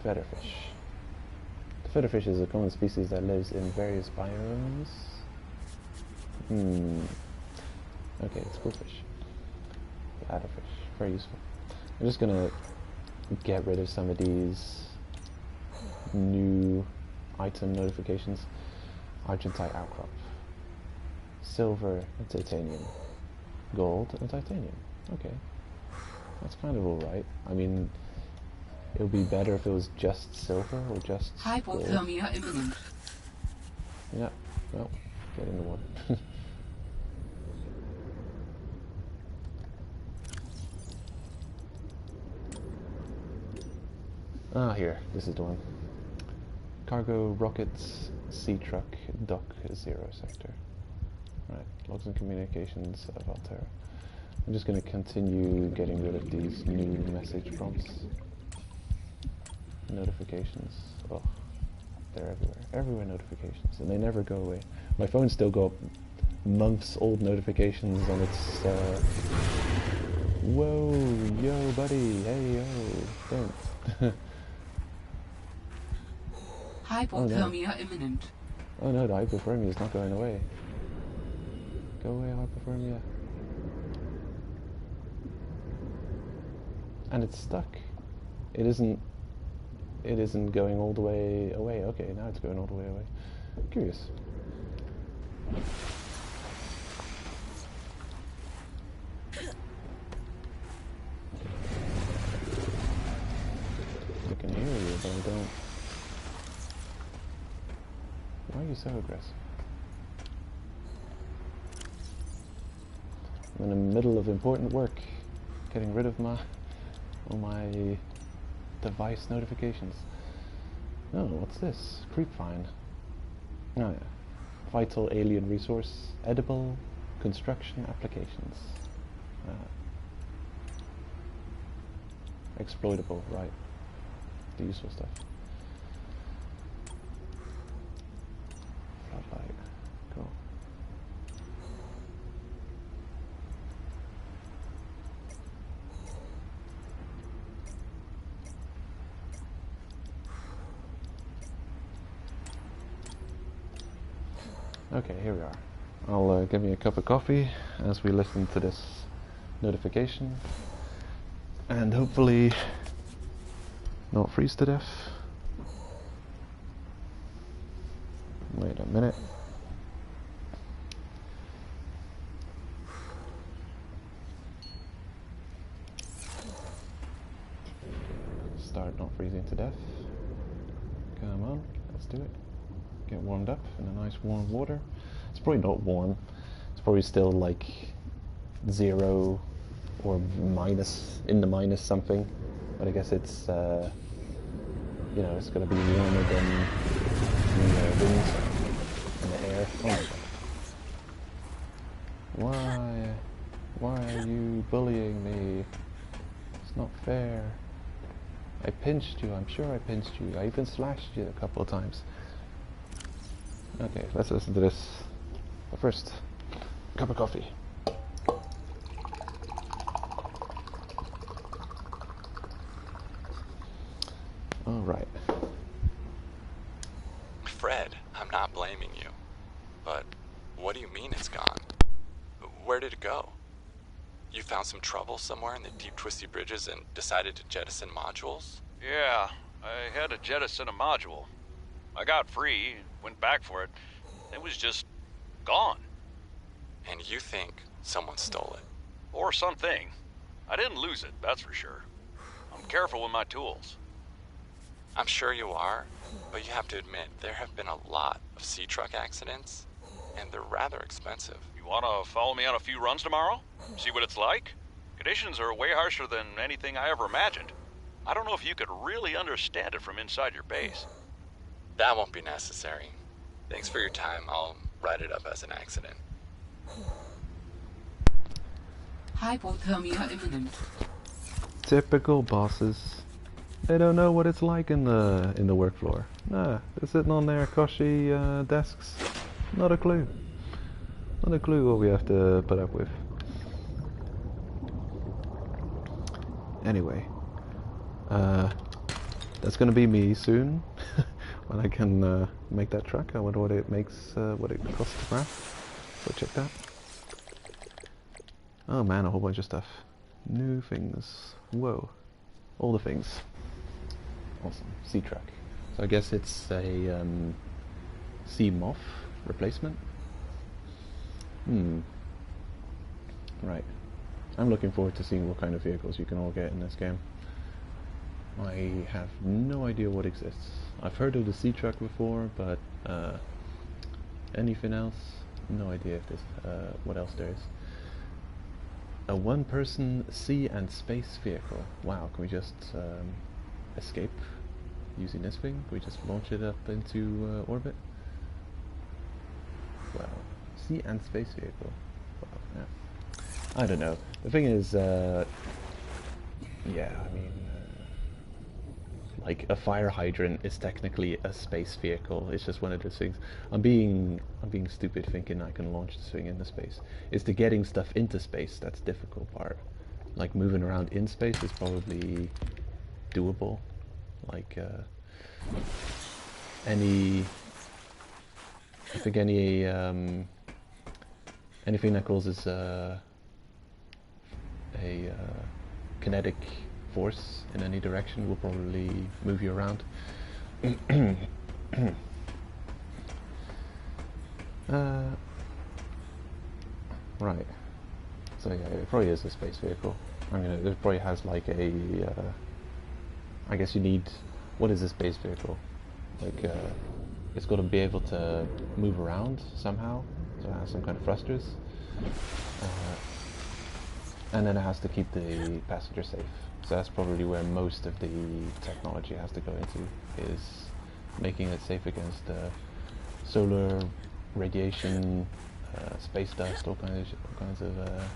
Featherfish. The featherfish is a common species that lives in various biomes. Okay, it's cool fish. Bladderfish. Very useful. I'm just gonna get rid of some of these new item notifications. Argentite outcrop. Silver and titanium. Gold and titanium. Okay. That's kind of alright. I mean, it would be better if it was just silver or just hypothermia gold. imminent. Yeah, well, get in the water. Ah, here, this is the one. Cargo rockets, sea truck, dock 0 sector. Right, logs and communications of Altera. I'm just going to continue getting rid of these new message prompts. Notifications. Oh, they're everywhere. Everywhere notifications, and they never go away. My phone still got months old notifications on its. Whoa, yo, buddy, hey, yo, don't. Hypothermia imminent. Oh no, the hypothermia is not going away. Go away, hypothermia. And it's stuck. It isn't going all the way away. Okay, now it's going all the way away. Curious. I can hear you, but I don't. Why are you so aggressive? I'm in the middle of important work, getting rid of all my device notifications. Oh, what's this? Creep find. Oh yeah. Vital alien resource, edible, construction applications. Exploitable, right. The useful stuff. Floodlight. Cool. Okay, here we are. I'll give me a cup of coffee as we listen to this notification, and hopefully not freeze to death. Wait a minute. Start not freezing to death. Come on, let's do it. Get warmed up in a nice warm water. It's probably not warm. It's probably still like 0 or minus, in the minus something. But I guess it's, you know, it's going to be warmer than the winds and the air. Oh my god. Why are you bullying me? It's not fair. I pinched you, I'm sure I pinched you. I even slashed you a couple of times. Okay, let's listen to this. But first, cup of coffee. All right. Fred, I'm not blaming you. But what do you mean it's gone? Where did it go? You found some trouble somewhere in the deep twisty bridges and decided to jettison modules? Yeah, I had to jettison a module. I got free, went back for it. It was just gone. And you think someone stole it? Or something. I didn't lose it, that's for sure. I'm careful with my tools. I'm sure you are, but you have to admit there have been a lot of sea truck accidents, and they're rather expensive. You wanna follow me on a few runs tomorrow? See what it's like? Conditions are way harsher than anything I ever imagined. I don't know if you could really understand it from inside your base. That won't be necessary. Thanks for your time. I'll write it up as an accident. Hypothermia imminent. Typical bosses. They don't know what it's like in the work floor. Nah, they're sitting on their cushy desks. Not a clue. Not a clue what we have to put up with. Anyway, that's gonna be me soon. When I can make that track. I wonder what it makes, what it costs to craft. So check that. Oh man, a whole bunch of stuff. New things. Whoa. All the things. Awesome. Sea truck. So I guess it's a sea moth replacement. Right. I'm looking forward to seeing what kind of vehicles you can all get in this game. I have no idea what exists. I've heard of the sea truck before, but anything else? No idea if there's what else there is. A one-person sea and space vehicle. Wow, can we just escape using this thing? Can we just launch it up into orbit? Wow, sea and space vehicle. Wow, yeah. I don't know. The thing is, yeah, I mean, like a fire hydrant is technically a space vehicle. It's just one of those things. I'm being stupid thinking I can launch this thing into space. It's the getting stuff into space that's the difficult part. Like moving around in space is probably doable. Like I think anything that causes a kinetic force in any direction will probably move you around. Right. So yeah, it probably is a space vehicle. I mean, it probably has like a... I guess you need... What is a space vehicle? Like, it's got to be able to move around somehow. So it has some kind of thrusters. And then it has to keep the passenger safe. So that's probably where most of the technology has to go into, is making it safe against solar radiation, space dust, all kinds of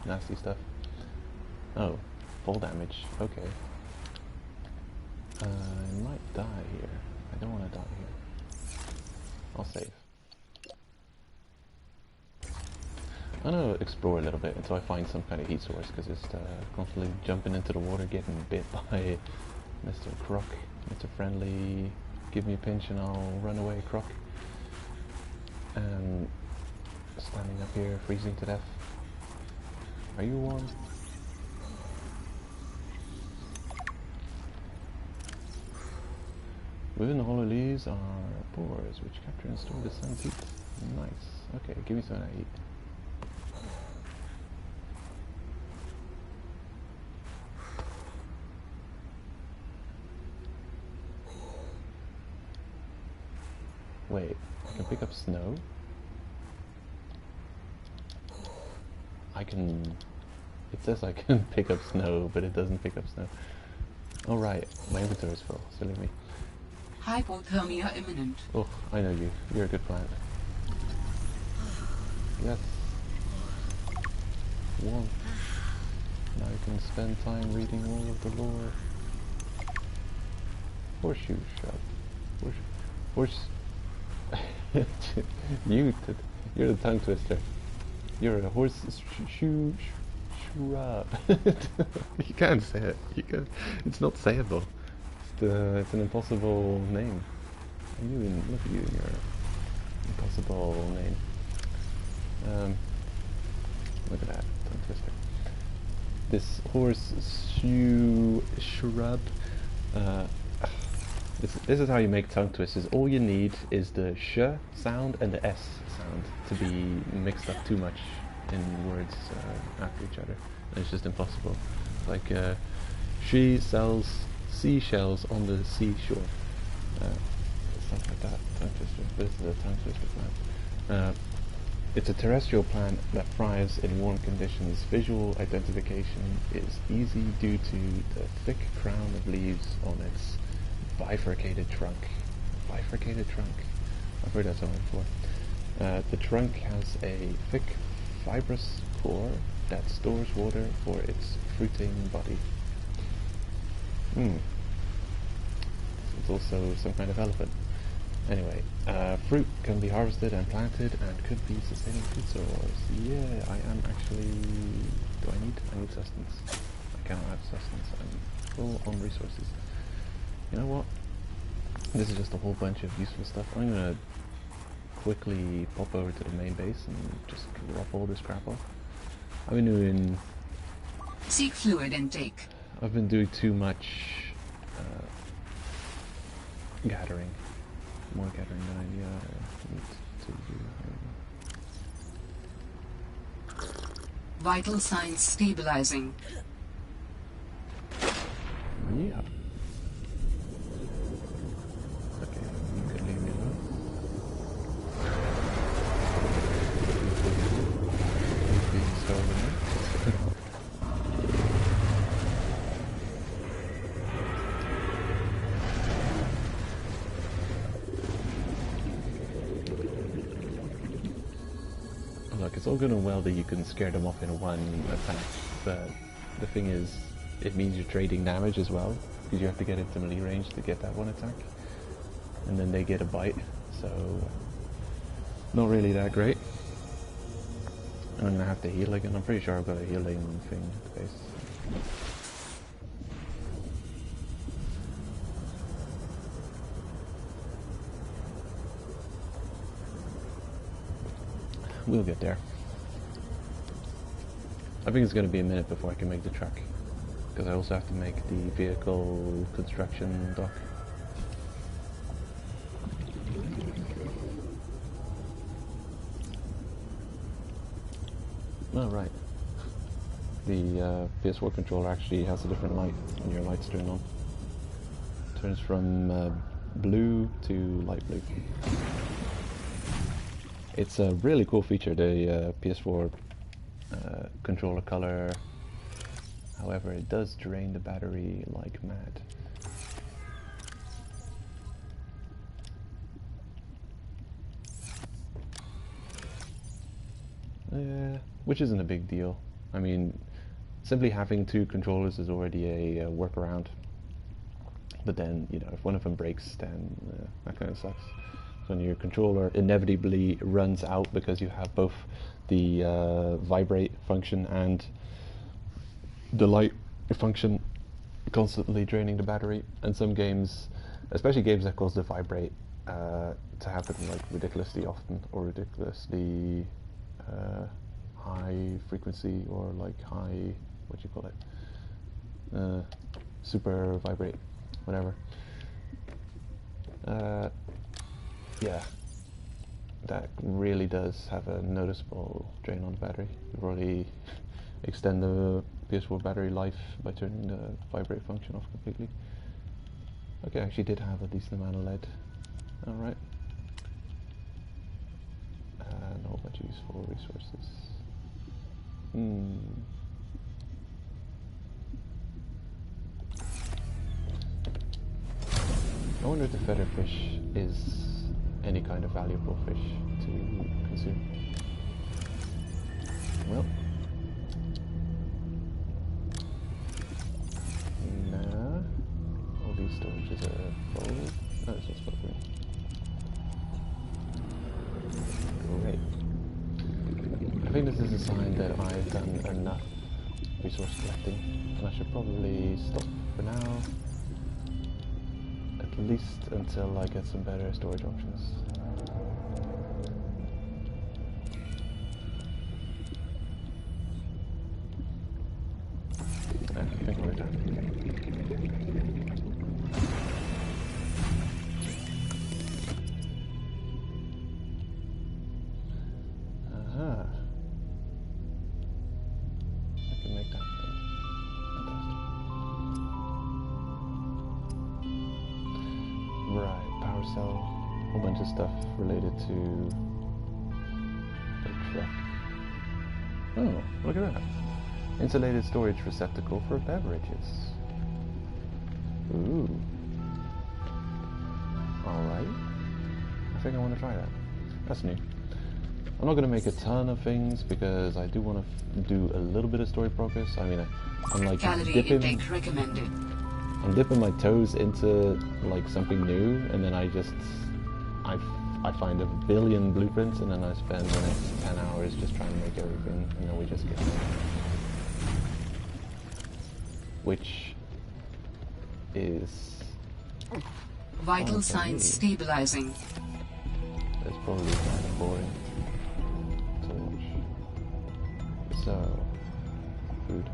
nasty stuff. Oh, fall damage. Okay. I might die here. I don't want to die here. I'll save. I'm gonna explore a little bit until I find some kind of heat source, because it's constantly jumping into the water, getting bit by Mr. Croc. Mr. Friendly, give me a pinch and I'll run away, Croc. Standing up here, freezing to death. Are you warm? Within the hollow leaves are pores which capture and store the sun's heat. Nice. Okay, give me some of that heat. Wait, I can pick up snow? I can... It says I can pick up snow, but it doesn't pick up snow. Oh right, my inventory is full, silly me. Hypothermia imminent. Oh, I know you. You're a good plant. Yes. Warm. Now you can spend time reading all of the lore. Horseshoe shop. Horse... You're the tongue twister. You're a horseshoe shrub. You can't say it. You can. It's not sayable. It's an impossible name. Look at you and your impossible name. Look at that tongue twister. This horseshoe shrub. This is how you make tongue twisters. All you need is the sh sound and the s sound to be mixed up too much in words after each other. And it's just impossible. Like, she sells seashells on the seashore. Stuff like that. Tongue twister. This is a tongue twister plant. It's a terrestrial plant that thrives in warm conditions. Visual identification is easy due to the thick crown of leaves on its bifurcated trunk. Bifurcated trunk? I've heard that song before. The trunk has a thick, fibrous core that stores water for its fruiting body. It's also some kind of elephant. Anyway, fruit can be harvested and planted and could be sustaining food source. Yeah, I am actually... I need sustenance. I cannot have sustenance. I'm full on resources. You know what? This is just a whole bunch of useful stuff. I'm gonna quickly pop over to the main base and just drop all this crap off. I've been doing... Seek fluid intake. I've been doing too much gathering. More gathering than I need to do. Vital signs stabilizing. Yeah. Okay, you can leave me alone. He's being stolen. Look, it's all good and well that you can scare them off in one attack, but the thing is, it means you're trading damage as well, because you have to get into melee range to get that one attack, and then they get a bite, so not really that great. And I'm gonna have to heal again. I'm pretty sure I've got a healing thing at the base. We'll get there. I think it's going to be a minute before I can make the truck, because I also have to make the vehicle construction dock. Oh, right. The PS4 controller actually has a different light when your light's turned on. Turns from blue to light blue. It's a really cool feature, the PS4 controller color. However, it does drain the battery like mad. Which isn't a big deal. I mean, simply having two controllers is already a workaround. But then, you know, if one of them breaks, then that kind of sucks. So when your controller inevitably runs out because you have both the vibrate function and the light function constantly draining the battery, and some games, especially games that cause the vibrate to happen like ridiculously often or ridiculously high frequency, or like high, what do you call it, super vibrate, whatever. Yeah, that really does have a noticeable drain on the battery. You've already extend the PS4 battery life by turning the vibrate function off completely. Okay, I actually did have a decent amount of lead. Alright. And a whole bunch of useful resources. I wonder if the featherfish is any kind of valuable fish to consume. Well, nah. All these storages are full. No, this one's full. Great. I think this is a sign that I've done enough resource collecting, and I should probably stop for now. At least until I get some better storage options. I think we're done. Aha. I can make that thing. Fantastic. Right, power cell, a whole bunch of stuff related to the truck. Oh, look at that. Insulated storage receptacle for beverages. Ooh. Alright. I think I want to try that. That's new. I'm not going to make a ton of things because I do want to do a little bit of story progress. I mean, I'm like intake recommended. I'm dipping my toes into like something new, and then I find a billion blueprints, and then I spend the next 10 hours just trying to make everything, and then we just get there. Which is Vital signs stabilizing. It's probably kind of boring to watch. So, food.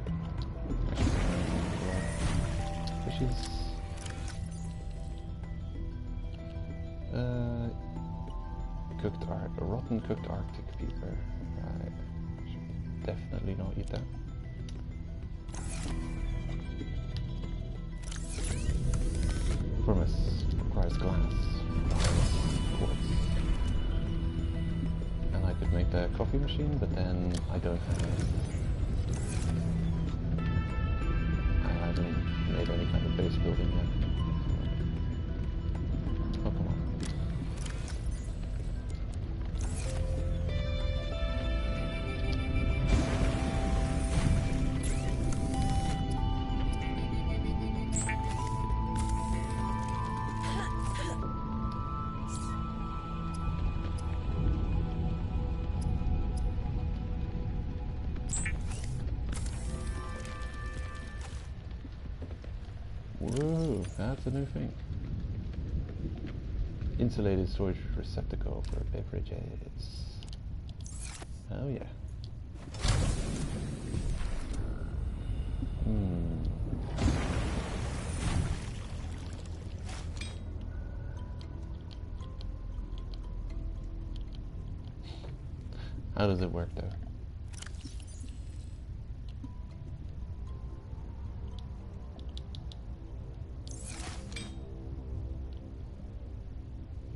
Which is rotten cooked Arctic fever. Right. Should definitely not eat that. Furnace requires glass, quartz. And I could make the coffee machine, but then I don't have. I haven't made any kind of base building yet. Oh, come on. Whoa, that's a new thing. Insulated storage receptacle for beverages. Oh yeah. How does it work though?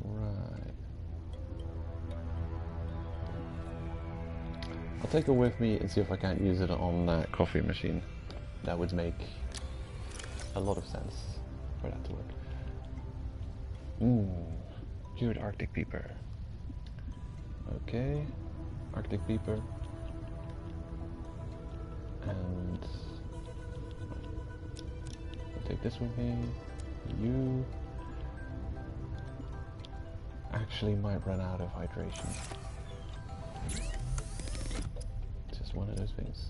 Right. I'll take it with me and see if I can't use it on that coffee machine. That would make a lot of sense for that to work. Cured Arctic Peeper. Okay, Arctic Peeper. And I'll take this with me. You actually might run out of hydration. Just one of those things.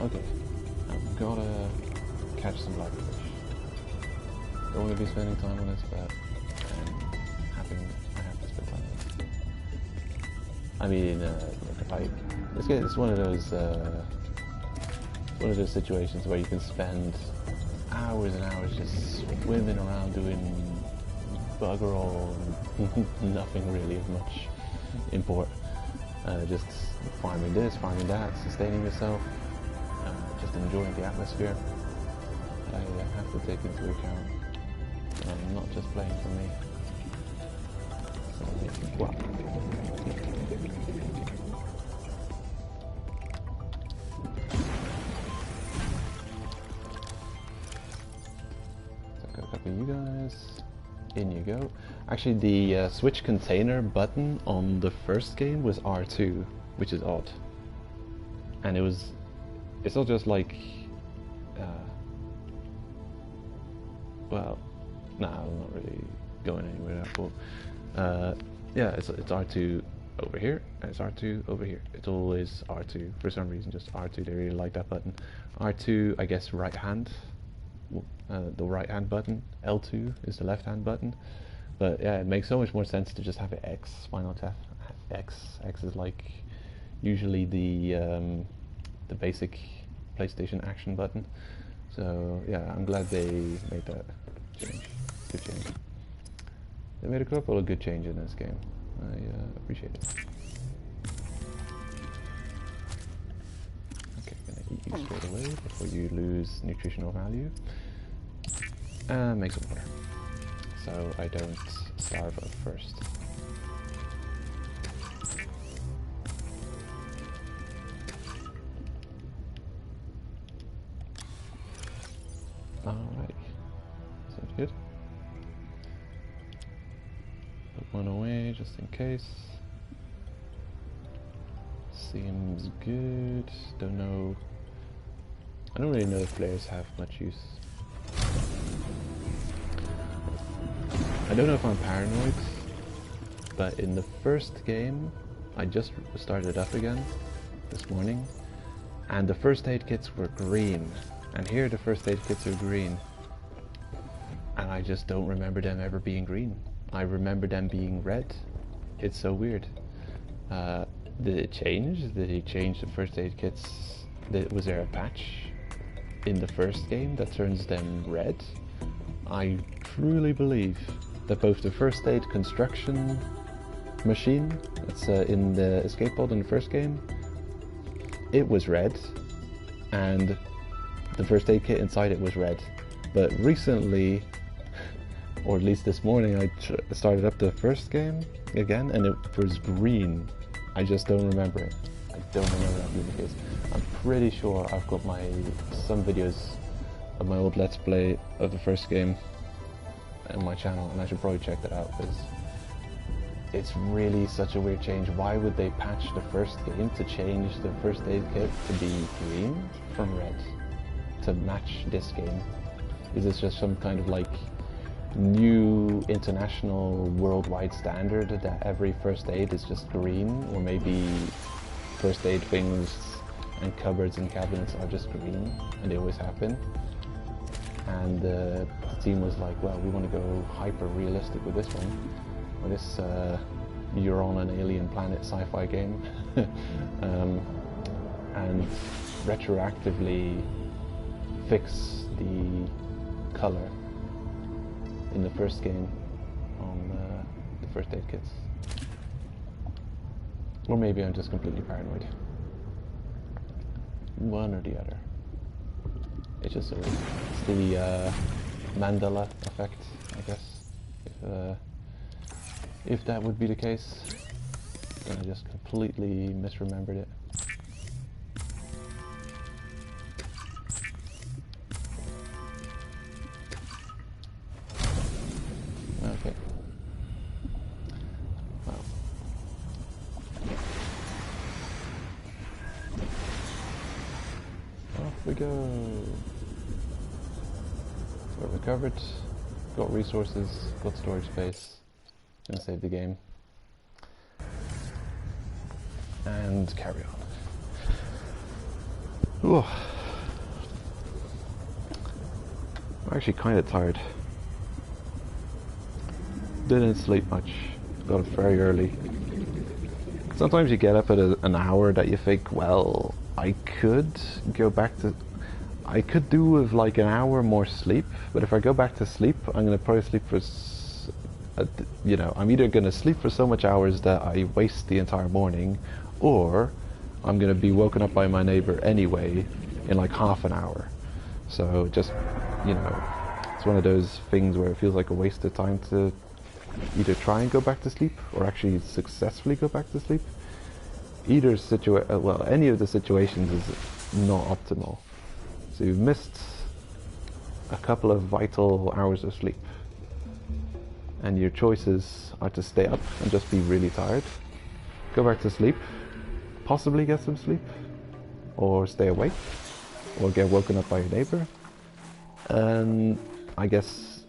Okay, I've gotta catch some blackfish. Don't want to be spending time on this, but I have to spend time on this. I mean, it's one of those situations where you can spend hours and hours just swimming around doing bugger all, and nothing really of much import. Just farming this, farming that, sustaining yourself. Just enjoying the atmosphere. I have to take into account not just playing for me. So, wow. So I've got a couple of you guys. In you go. Actually, the switch container button on the first game was R2, which is odd. And it's not just like, well, nah, I'm not really going anywhere with that, but yeah, it's R2 over here, and it's R2 over here. It's always R2, for some reason, just R2, they really like that button. R2, I guess, right hand, the right hand button, L2 is the left hand button, but yeah, it makes so much more sense to just have an X, Subnautica, X is like, usually the basic PlayStation action button. So yeah, I'm glad they made that change. Good change. They made a couple of good changes in this game. I appreciate it. Okay, gonna eat you straight away before you lose nutritional value. And make some water, so I don't starve up first. Alright, sounds good. Put one away just in case. Seems good. Don't know. I don't really know if players have much use. I don't know if I'm paranoid, but in the first game, I just started up again this morning, and the first aid kits were green. And here the first aid kits are green, and I just don't remember them ever being green. I remember them being red. It's so weird. Did it change? Did he change the first aid kits? Was there a patch in the first game that turns them red? I truly believe that both the first aid construction machine that's in the escape pod in the first game, it was red, and the first aid kit inside it was red. But recently, or at least this morning, I started up the first game again and it was green. I just don't remember it. I don't remember that being the case. I'm pretty sure I've got some videos of my old Let's Play of the first game on my channel, and I should probably check that out, because it's really such a weird change. Why would they patch the first game to change the first aid kit to be green from red to match this game? Is this just some kind of like new international worldwide standard that every first aid is just green, or maybe first aid things and cupboards and cabinets are just green and they always have been? And the team was like, well, we want to go hyper realistic with this one, or this you're on an alien planet sci-fi game, and retroactively fix the color in the first game on the first aid kits. Or maybe I'm just completely paranoid. One or the other. It's just it's the Mandela effect, I guess. If that would be the case, then I just completely misremembered it. Okay. Wow. Off we go. We're recovered, got resources, got storage space. Gonna save the game. And carry on. Ooh. I'm actually kind of tired. Didn't sleep much. Got up very early. Sometimes you get up at an hour that you think, well, I could go back to... I could do with like an hour more sleep, but if I go back to sleep, I'm gonna probably sleep for... you know, I'm either gonna sleep for so much hours that I waste the entire morning, or I'm gonna be woken up by my neighbor anyway in like half an hour. So just, you know, it's one of those things where it feels like a waste of time to either try and go back to sleep or actually successfully go back to sleep. Either well, any of the situations is not optimal. So you've missed a couple of vital hours of sleep, and your choices are to stay up and just be really tired, go back to sleep, possibly get some sleep, or stay awake, or get woken up by your neighbor. And I guess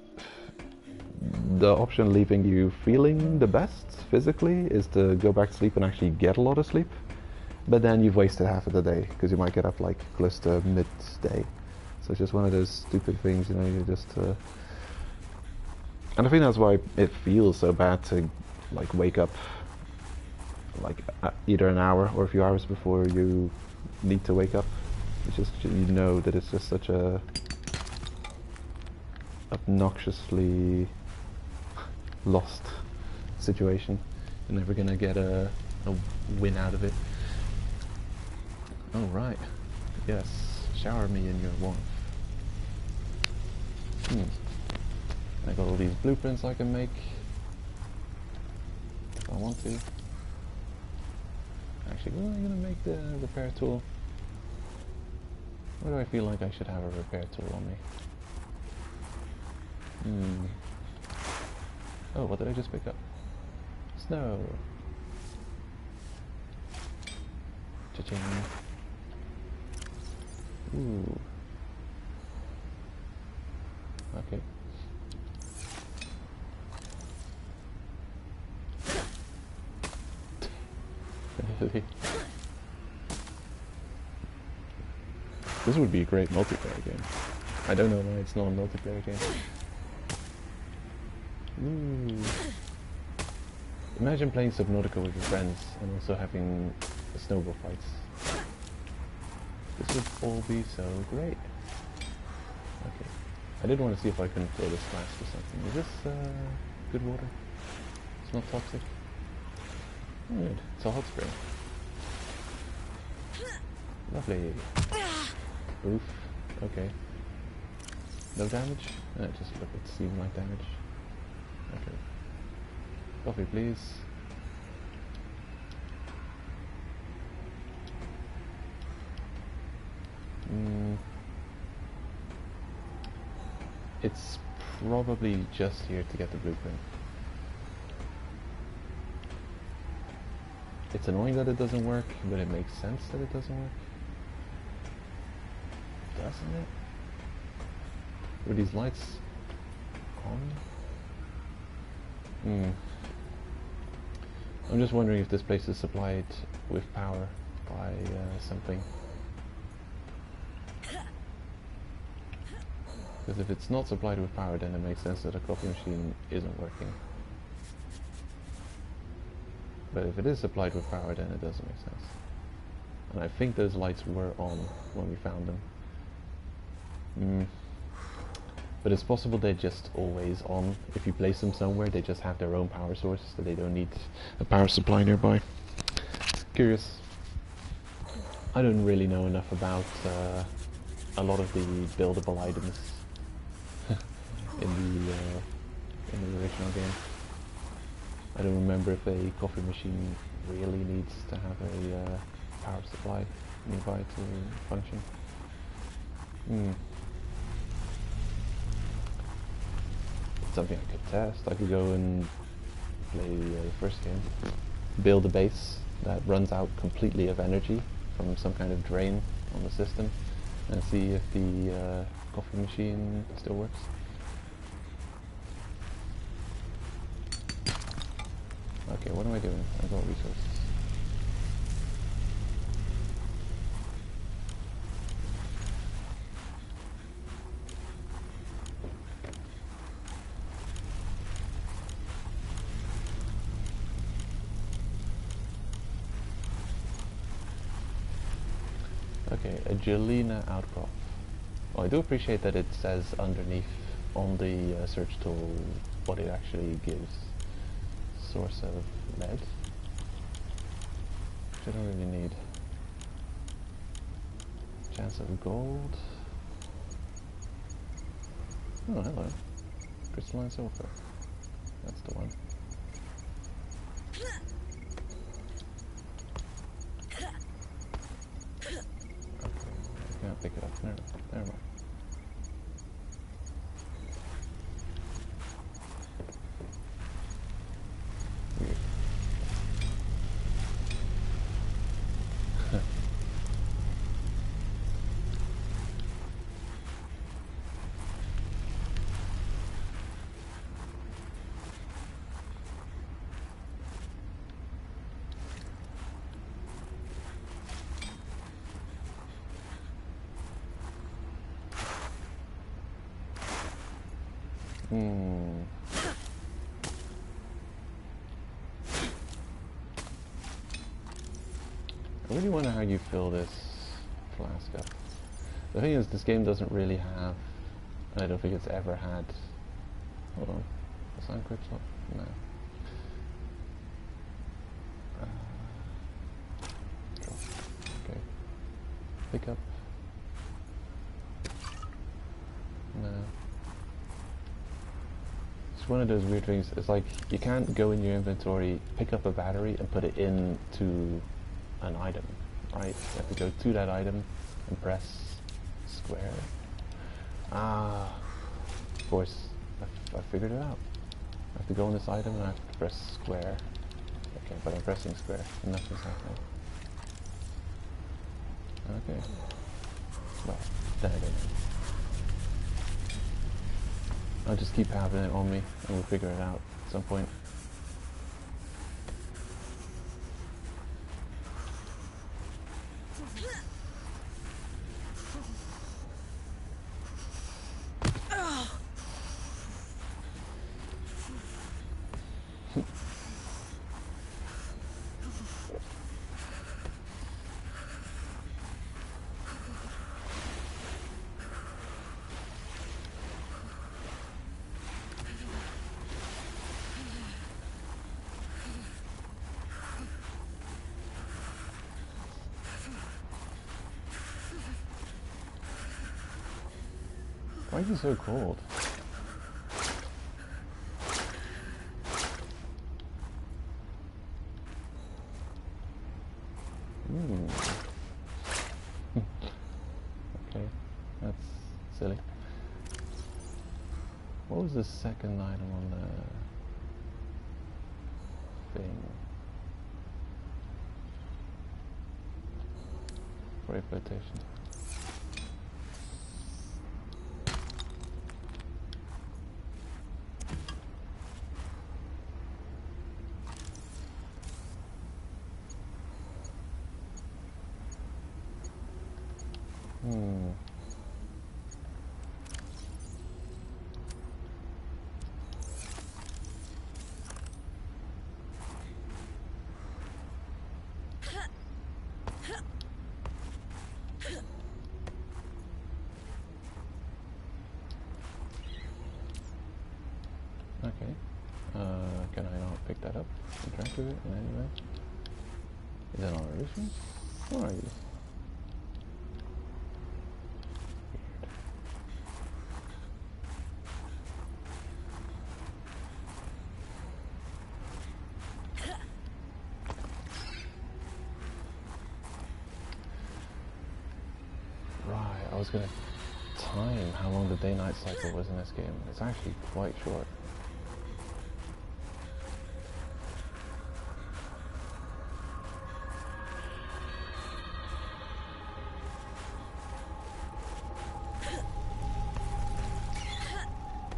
the option leaving you feeling the best physically is to go back to sleep and actually get a lot of sleep, but then you've wasted half of the day because you might get up like close to midday. So it's just one of those stupid things, you know, you just and I think that's why it feels so bad to like wake up like either an hour or a few hours before you need to wake up. It's just, you know that it's just such a obnoxiously lost situation. You're never gonna get a win out of it. Oh right, yes, shower me in your warmth. I got all these blueprints I can make if I want to. Actually, when am I gonna make the repair tool? Why do I feel like I should have a repair tool on me? Oh, what did I just pick up? Snow. Cha-ching. Ooh. Okay. This would be a great multiplayer game. I don't know why it's not a multiplayer game. Ooh. Imagine playing Subnautica with your friends and also having snowball fights. This would all be so great. Okay. I did want to see if I can throw this flask or something. Is this good water? It's not toxic? Good. It's a hot spring. Lovely. Oof. Okay. No damage? Just look at seem like damage. Okay. Coffee, please. It's probably just here to get the blueprint. It's annoying that it doesn't work, but it makes sense that it doesn't work. Doesn't it? Were these lights on? I'm just wondering if this place is supplied with power by something. Because if it's not supplied with power, then it makes sense that a coffee machine isn't working. But if it is supplied with power, then it doesn't make sense. And I think those lights were on when we found them. But it's possible they're just always on. If you place them somewhere, they just have their own power source, so they don't need a power supply nearby. Curious. I don't really know enough about a lot of the buildable items in the original game. I don't remember if a coffee machine really needs to have a power supply nearby to function. It's something I could test. I could go and play the first game, build a base that runs out completely of energy from some kind of drain on the system, and see if the coffee machine still works. Okay, what am I doing? I've got resources. Okay, a Gelina outcrop. Well, I do appreciate that it says underneath on the search tool what it actually gives. Source of lead, which I don't really need. Chance of gold. Oh, hello. Crystalline sulfur. That's the one. Okay, I can't pick it up. Never mind. Weird. I really wonder how you fill this flask up. The thing is, this game doesn't really have, and I don't think it's ever had, hold on, the sound clips up? No. Drop. Okay. Pick up. No. It's one of those weird things. It's like you can't go in your inventory, pick up a battery, and put it into an item, right? You have to go to that item and press square. Ah, of course, I figured it out. I have to go on this item and I have to press square. Okay, but I'm pressing square and nothing's happening. Okay. Well, then again, I'll just keep having it on me and we'll figure it out at some point. Why is it so cold? Okay, that's silly. What was the second item on the thing? For flotation. it in any way? Is that on our mission? Where are you? Right, I was gonna time how long the day-night cycle was in this game. It's actually quite short.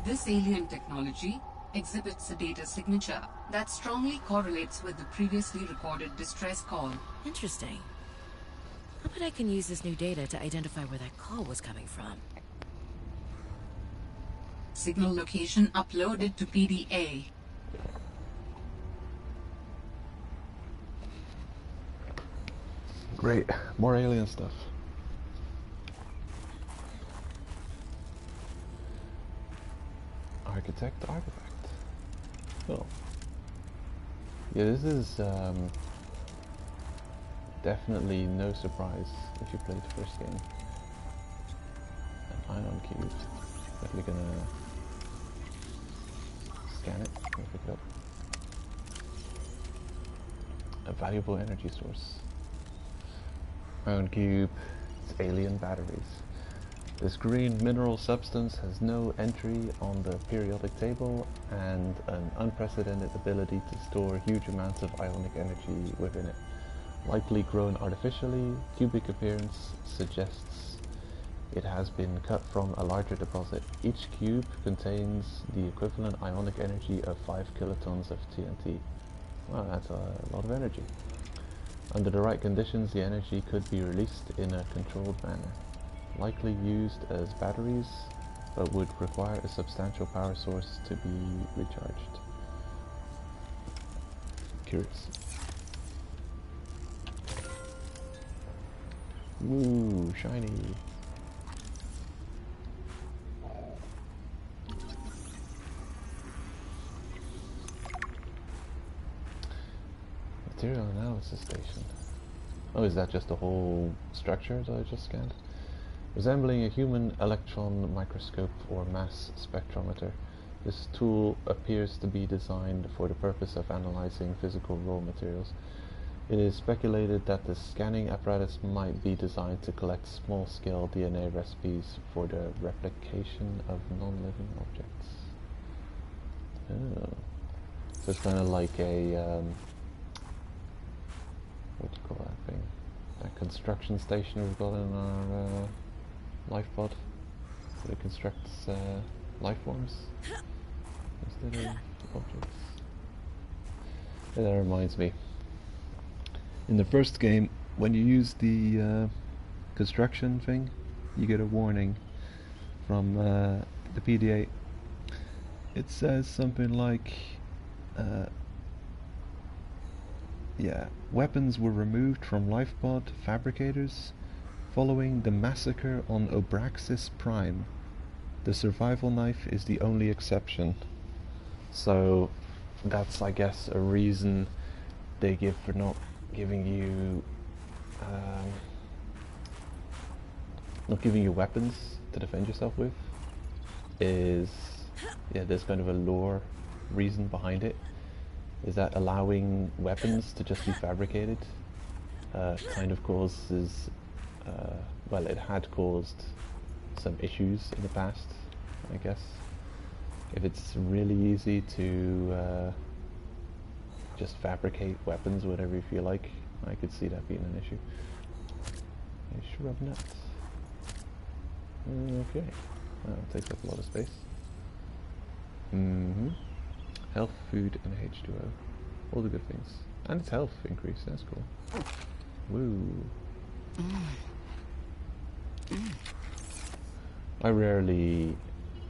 This alien technology exhibits a data signature that strongly correlates with the previously recorded distress call. Interesting. I bet I can use this new data to identify where that call was coming from. Signal location uploaded to PDA. Great, more alien stuff. Architect artifact. Oh. Yeah, this is definitely no surprise if you played the first game. An ion cube. Definitely gonna scan it and pick it up. A valuable energy source. Ion cube, it's alien batteries. This green mineral substance has no entry on the periodic table and an unprecedented ability to store huge amounts of ionic energy within it. Likely grown artificially, cubic appearance suggests it has been cut from a larger deposit. Each cube contains the equivalent ionic energy of 5 kilotons of TNT. Wow, that's a lot of energy. Under the right conditions, the energy could be released in a controlled manner. Likely used as batteries, but would require a substantial power source to be recharged. Curious. Woo, shiny. Material analysis station. Oh, is that just a whole structure that I just scanned? Resembling a human electron microscope or mass spectrometer, this tool appears to be designed for the purpose of analyzing physical raw materials. It is speculated that the scanning apparatus might be designed to collect small-scale DNA recipes for the replication of non-living objects. Oh. So it's kind of like a, what do you call that thing? That construction station we've got in our life pod, that it constructs life forms instead of objects. And that reminds me, in the first game, when you use the construction thing, you get a warning from the PDA. It says something like, yeah, weapons were removed from lifepod fabricators following the massacre on Obraxis Prime. The survival knife is the only exception. So that's, I guess, a reason they give for not giving you weapons to defend yourself with. Is, yeah, there's kind of a lore reason behind it. Is that allowing weapons to just be fabricated kind of causes, well, it had caused some issues in the past, I guess. If it's really easy to just fabricate weapons whenever you feel like, I could see that being an issue. A shrub nut. Okay, that takes up a lot of space. Health, food, and H2O. All the good things. And its health increase, that's cool. Woo. I rarely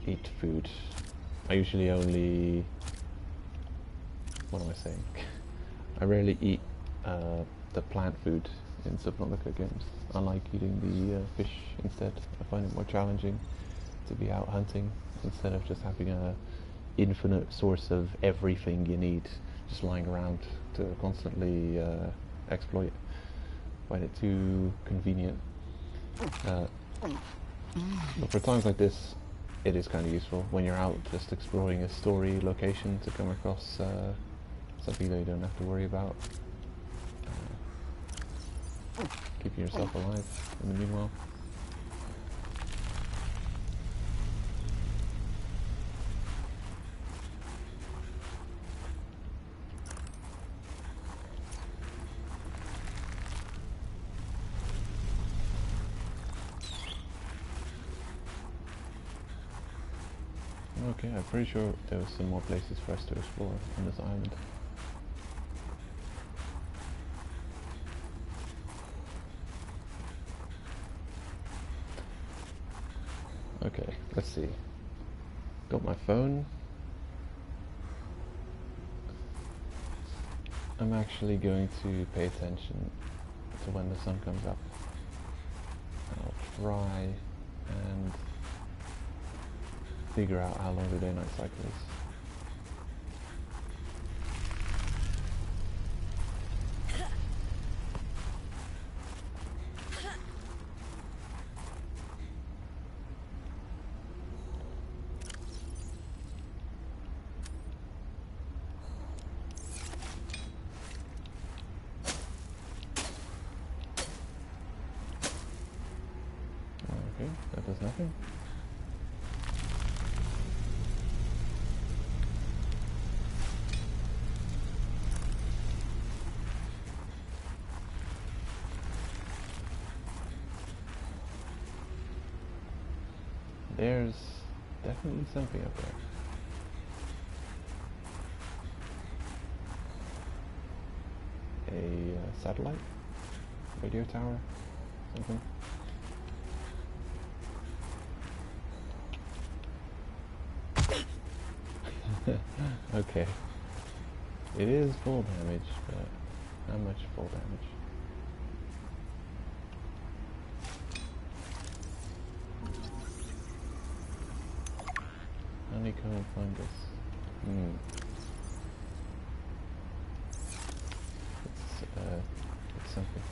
eat food. I usually only... what am I saying? I rarely eat the plant food in Subnautica games. I like eating the fish instead. I find it more challenging to be out hunting instead of just having a infinite source of everything you need. just lying around to constantly exploit. Find it too convenient. But for times like this, it is kind of useful when you're out just exploring a story location to come across something that you don't have to worry about. Keeping yourself alive in the meanwhile. Okay, I'm pretty sure there was some more places for us to explore on this island. Okay, let's see. Got my phone. I'm actually going to pay attention to when the sun comes up. I'll try and figure out how long the day-night cycle is. Okay, that does nothing. There's definitely something up there. A satellite? Radio tower? Something? Okay. It is full damage, but how much full damage? Honeycomb fungus. It's something.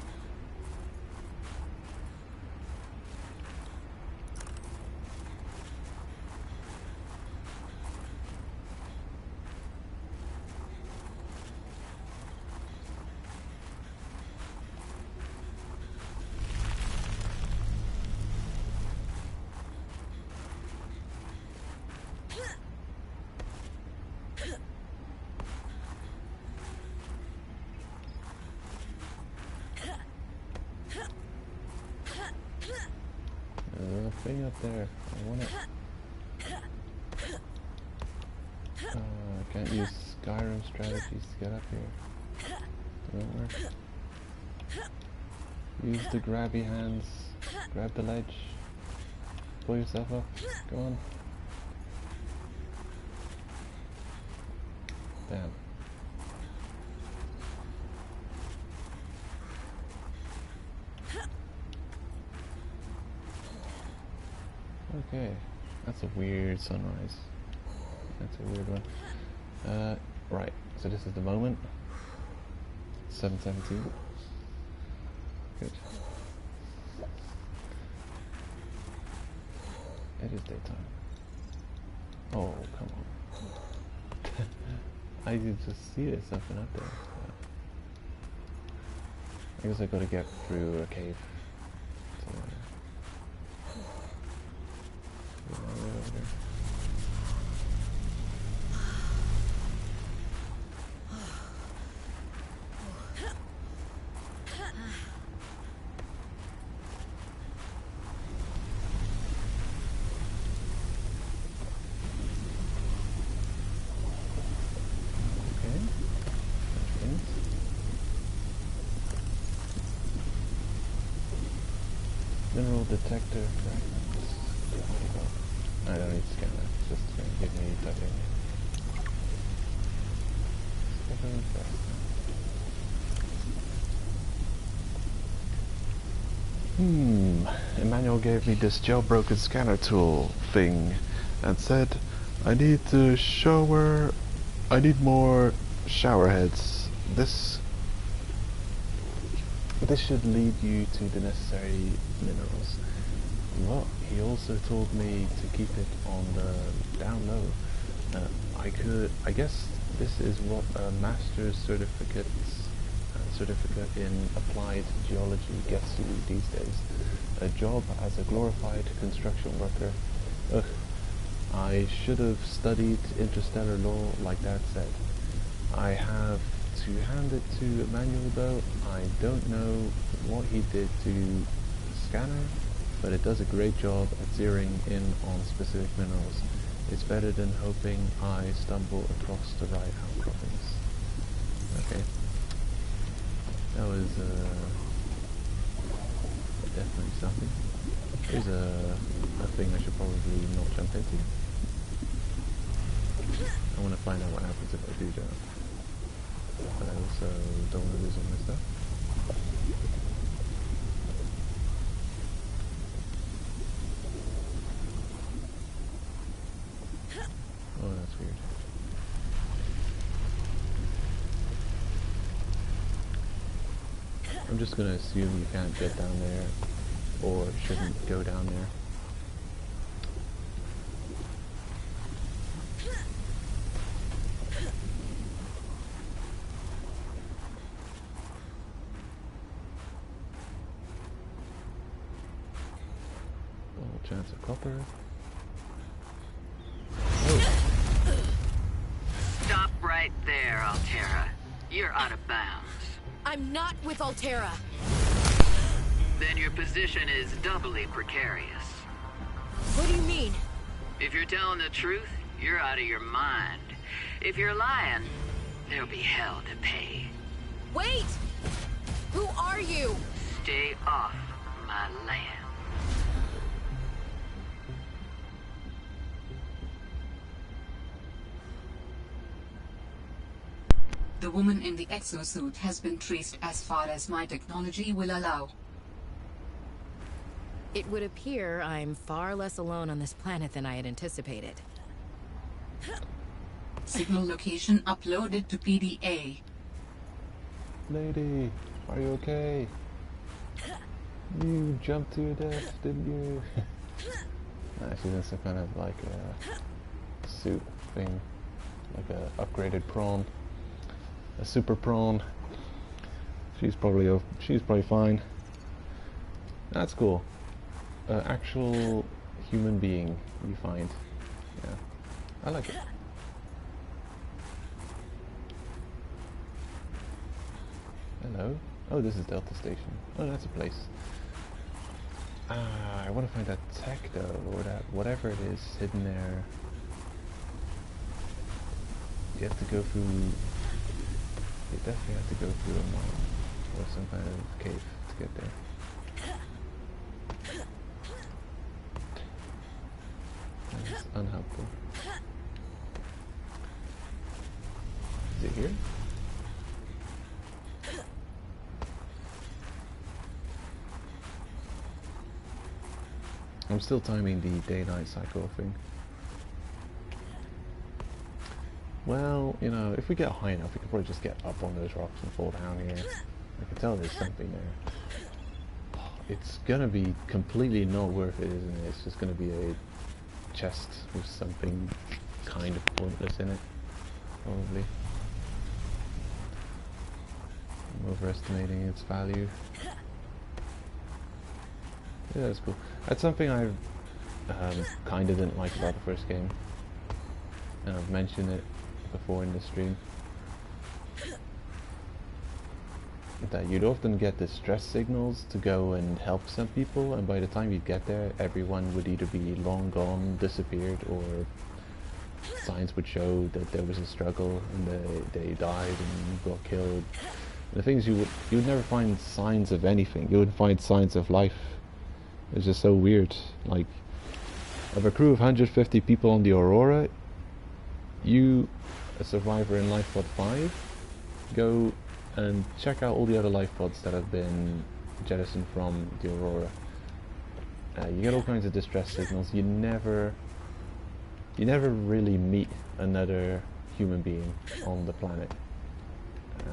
There's a thing up there. I want it. I can't use Skyrim strategies to get up here. Doesn't work. Use the grabby hands. Grab the ledge. Pull yourself up. Go on. Damn. Okay, that's a weird sunrise. That's a weird one. Right, so this is the moment. 7:17. Good. It is daytime. Oh, come on. I did just see there's something up there. I guess I gotta get through a cave. Mineral detector fragments. I don't need to scan that, it's just going to give me titanium. Emmanuel gave me this jailbroken scanner tool thing and said I need more showerheads. This should lead you to the necessary minerals. Well, he also told me to keep it on the down low. I guess this is what a master's certificate in applied geology gets you these days. A job as a glorified construction worker. Ugh. I should have studied interstellar law like Dad said. I have to hand it to Emmanuel though. I don't know what he did to the scanner, but it does a great job at zeroing in on specific minerals. It's better than hoping I stumble across the right outcroppings. Okay. That was definitely something. Here's a thing I should probably not jump into. I want to find out what happens if I do jump. But I also don't want to lose all my stuff. Oh, that's weird. I'm just gonna assume you can't get down there, or shouldn't go down there. Little chance of copper. Stop right there, Altera. You're out of bounds. I'm not with Altera. Then your position is doubly precarious. What do you mean? If you're telling the truth, you're out of your mind. If you're lying, there'll be hell to pay. Wait! Who are you? Stay off my land. The woman in the exosuit has been traced as far as my technology will allow. It would appear I'm far less alone on this planet than I had anticipated. Signal location uploaded to PDA. Lady, are you okay? You jumped to your death, didn't you? Nah, she's in some kind of like a suit thing, like a upgraded prawn, a super prawn. She's probably fine. That's cool. Actual human being you find. Yeah, I like it. Hello. Oh, this is Delta Station. Oh, that's a place. I want to find that tech though, or that whatever it is hidden there. You have to go through. You definitely have to go through a mine or some kind of cave to get there. That's unhelpful. Is it here? I'm still timing the day-night cycle thing. Well, you know, if we get high enough, we could probably just get up on those rocks and fall down here. I can tell there's something there. It's gonna be completely not worth it, isn't it? It's just gonna be a chest with something kind of pointless in it, probably. I'm overestimating its value. Yeah, that's cool. That's something I kind of didn't like about the first game, and I've mentioned it before in the stream. That you'd often get distress signals to go and help some people, and by the time you'd get there, everyone would either be long gone, disappeared, or signs would show that there was a struggle and they died and got killed. And the things you would never find signs of anything. You wouldn't find signs of life. It's just so weird. Like, of a crew of 150 people on the Aurora, you, a survivor in Lifepod 5, go and check out all the other life pods that have been jettisoned from the Aurora. You get all kinds of distress signals. You never really meet another human being on the planet.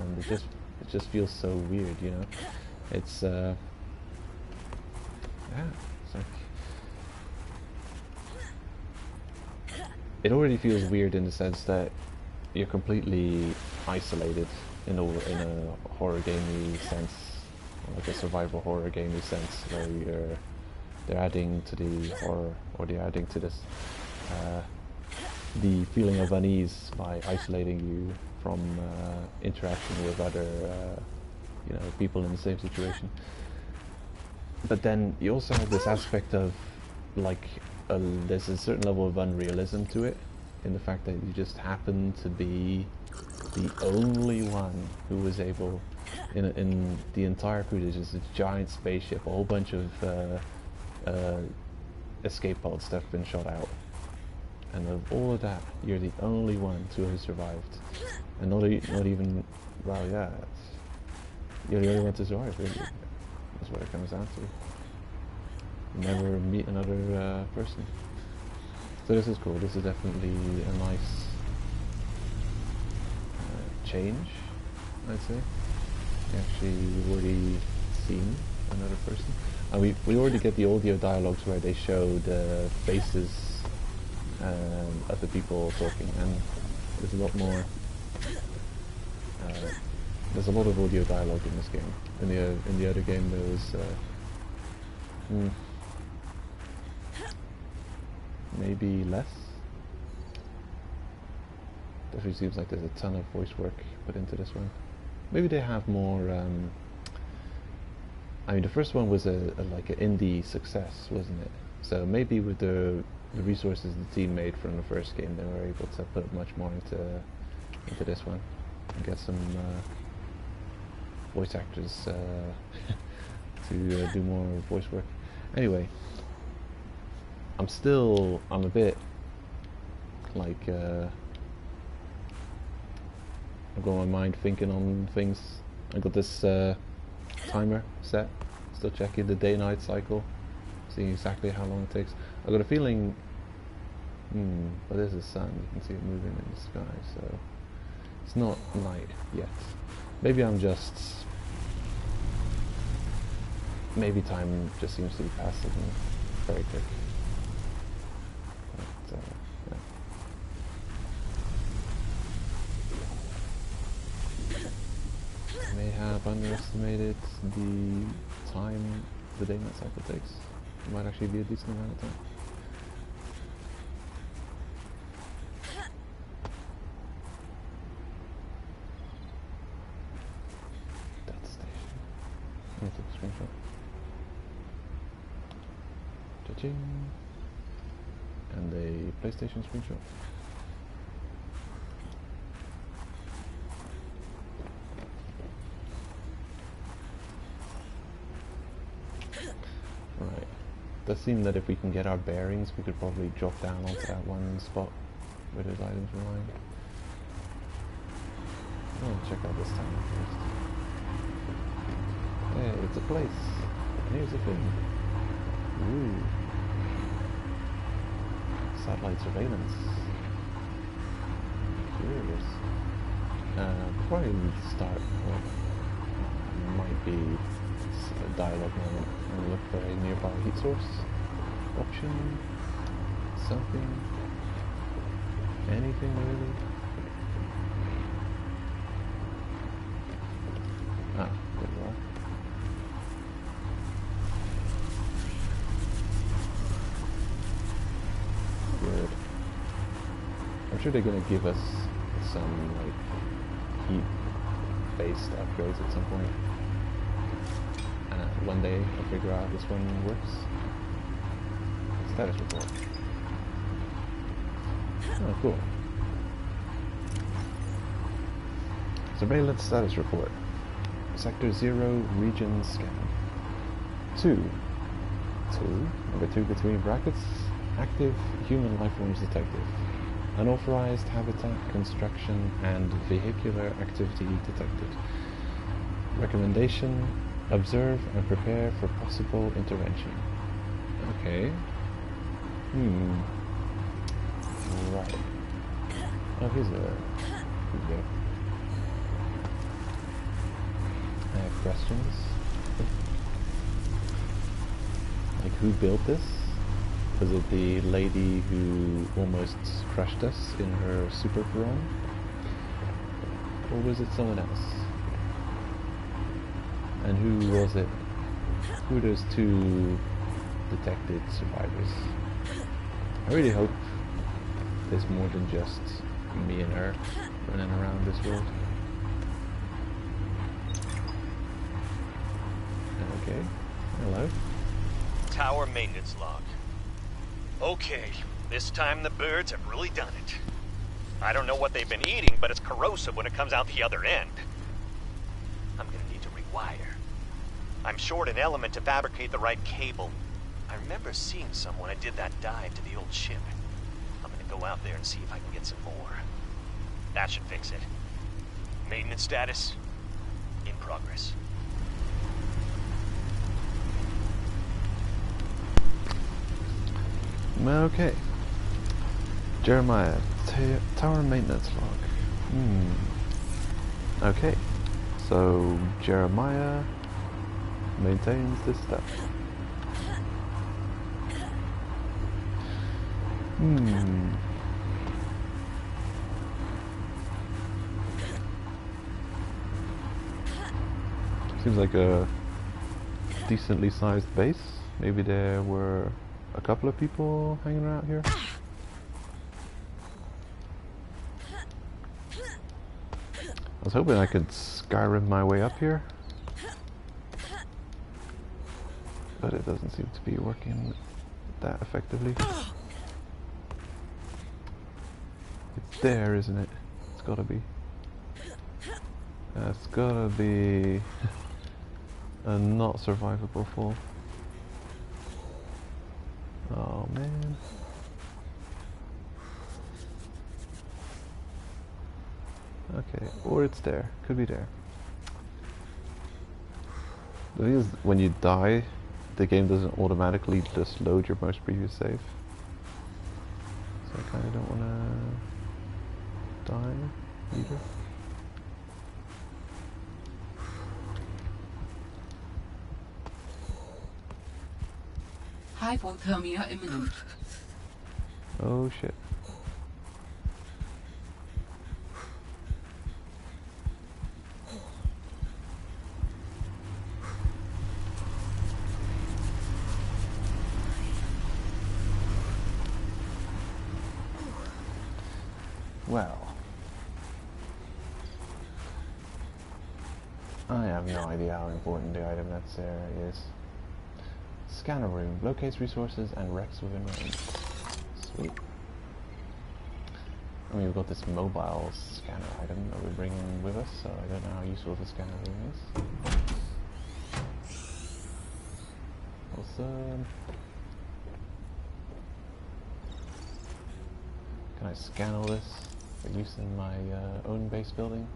and it just feels so weird, you know. It's yeah, it's like it already feels weird in the sense that you're completely isolated in a horror gamey sense, like a survival horror gamey sense, where they're adding to the horror, or they're adding to this the feeling of unease by isolating you from interaction with other you know, people in the same situation. But then you also have this aspect of like there's a certain level of unrealism to it, in the fact that you just happen to be the only one who was able, in the entire crew, there's just a giant spaceship, a whole bunch of escape pods that have been shot out, and of all of that, you're the only one to have survived, and not even, well, yeah, you're the only one to survive, really. That's what it comes down to. You never meet another person. So this is cool. This is definitely a nice change, I'd say. Actually, we've already seen another person. And we already get the audio dialogues where they show the faces of the people talking, and there's a lot more. There's a lot of audio dialogue in this game. In the other game, there was maybe less. Definitely seems like there's a ton of voice work put into this one. Maybe they have more. I mean, the first one was like an indie success, wasn't it? So maybe with the resources the team made from the first game, they were able to put much more into this one and get some voice actors to do more voice work. Anyway, I'm a bit like I've got my mind thinking on things. I got this timer set, still checking the day-night cycle, seeing exactly how long it takes. I got a feeling, but there's the sun, you can see it moving in the sky, so it's not night yet. Maybe maybe time just seems to be passing very quick. But, yeah. I may have underestimated the time the day-night cycle takes. It might actually be a decent amount of time. That station. Let me take a screenshot. Cha-ching. And a PlayStation screenshot. Right. Does seem that if we can get our bearings, we could probably drop down onto that one spot where those items were lying. Oh, check out this town first. Hey, it's a place. Here's the thing. Ooh. Satellite surveillance. Curious. Before I start, well, might be a dialogue moment. I'm gonna look for a nearby heat source option. Something. Anything really. Ah, there you are. Good. I'm sure they're gonna give us some like heat-based upgrades at some point. One day I'll figure out how this one works. Status report. Oh, cool. Surveillance status report. Sector 0 region scan. 2. Number 2 between brackets. Active human life forms detected. Unauthorized habitat construction and vehicular activity detected. Recommendation: observe and prepare for possible intervention. Okay. Right. Oh, here's a... have questions. Like, who built this? Was it the lady who almost crushed us in her super Veron? Or was it someone else? And who was it? Who are those two detected survivors? I really hope there's more than just me and her running around this world. Okay, hello. Tower maintenance log. Okay, this time the birds have really done it. I don't know what they've been eating, but it's corrosive when it comes out the other end. I'm gonna need to rewire. I'm short an element to fabricate the right cable. I remember seeing some when I did that dive to the old ship. I'm gonna go out there and see if I can get some more. That should fix it. Maintenance status, in progress. Okay. Jeremiah, tower maintenance log. Okay. So Jeremiah maintains this stuff. Seems like a decently sized base. Maybe there were a couple of people hanging around here. I was hoping I could Skyrim my way up here, but it doesn't seem to be working that effectively. It's there, isn't it? It's gotta be. It's gotta be a not survivable fall. Oh man. Okay, or it's there. Could be there. The thing is, when you die, the game doesn't automatically just load your most previous save. So I kinda don't wanna die either. Hypothermia imminent. Oh shit. Well, I have no idea how important the item that's there is. Scanner room locates resources and wrecks within range. Sweet. I mean, we've got this mobile scanner item that we're bringing with us, so I don't know how useful the scanner room is. Awesome. Can I scan all this for use in my own base building?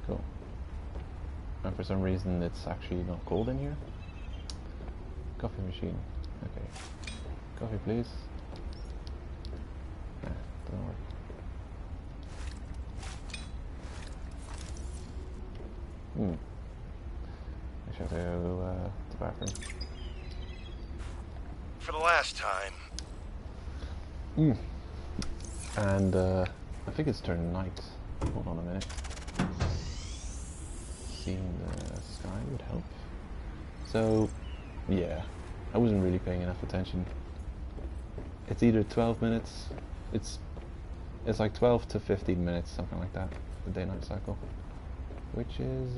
Cool. And for some reason it's actually not cold in here. Coffee machine. Okay. Coffee please. Nah, doesn't work. I should go to the bathroom. For the last time. And I think it's turned night. Hold on a minute. Seeing the sky would help. So, yeah, I wasn't really paying enough attention. It's either 12 minutes, it's like 12 to 15 minutes, something like that, the day-night cycle. Which is,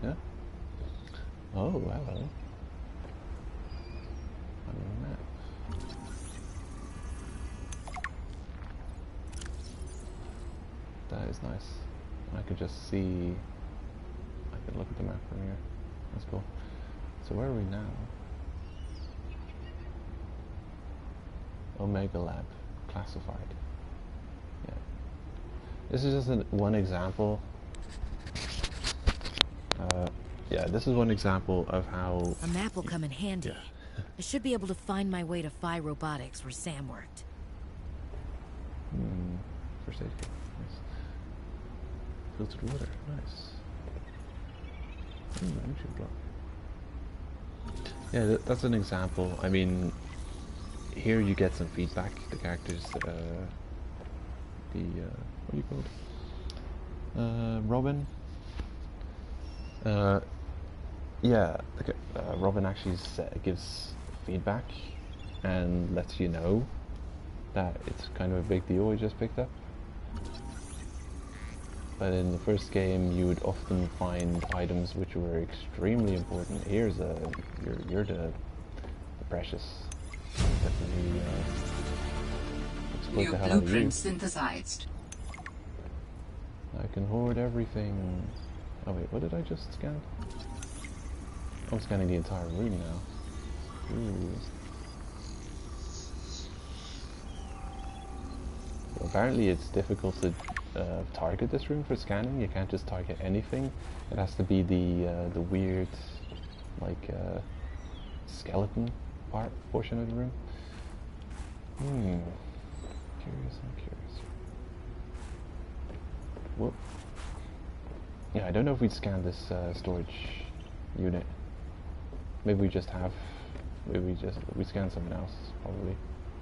yeah. Oh, hello. Map. That is nice. I could just see, I could look at the map from here. That's cool. So where are we now? Omega Lab, classified. Yeah. This is just one example. Yeah, this is one example of how... A map will come in handy. Yeah. I should be able to find my way to Phi Robotics where Sam worked. First aid kit. Nice. Filtered water. Nice. YouTube block. Yeah, that's an example. I mean, here you get some feedback. The characters, what do you call it? Robin. Yeah, Robin actually gives feedback and lets you know that it's kind of a big deal we just picked up. But in the first game, you would often find items which were extremely important. Here's you're the precious. Definitely exploit New the hell out of you. blueprint synthesized. I can hoard everything. Oh wait, what did I just scan? I'm scanning the entire room now. Ooh. So apparently it's difficult to target this room for scanning. You can't just target anything. It has to be the weird, like, skeleton portion of the room. Curious, I'm curious. Whoop. Yeah, I don't know if we'd scan this storage unit. Maybe we just have. Maybe we scan something else, probably.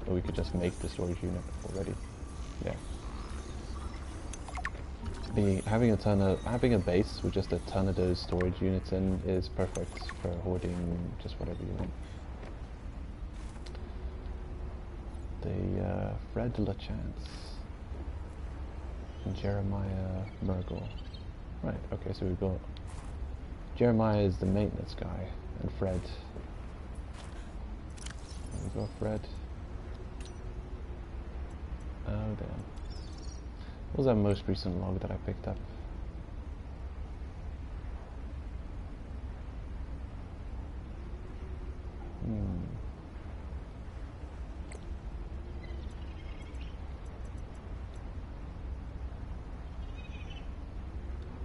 Or we could just make the storage unit already. Yeah. Having a base with just a ton of those storage units in is perfect for hoarding just whatever you want. The Fred LaChance and Jeremiah Mergel. Right, okay, so we've got Jeremiah is the maintenance guy, and Fred. There we go, Fred. Oh damn. What was that most recent log that I picked up?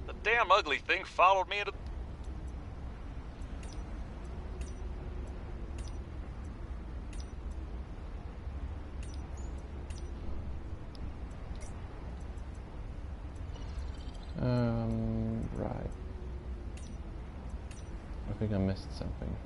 The damn ugly thing followed me into... Right. I think I missed something.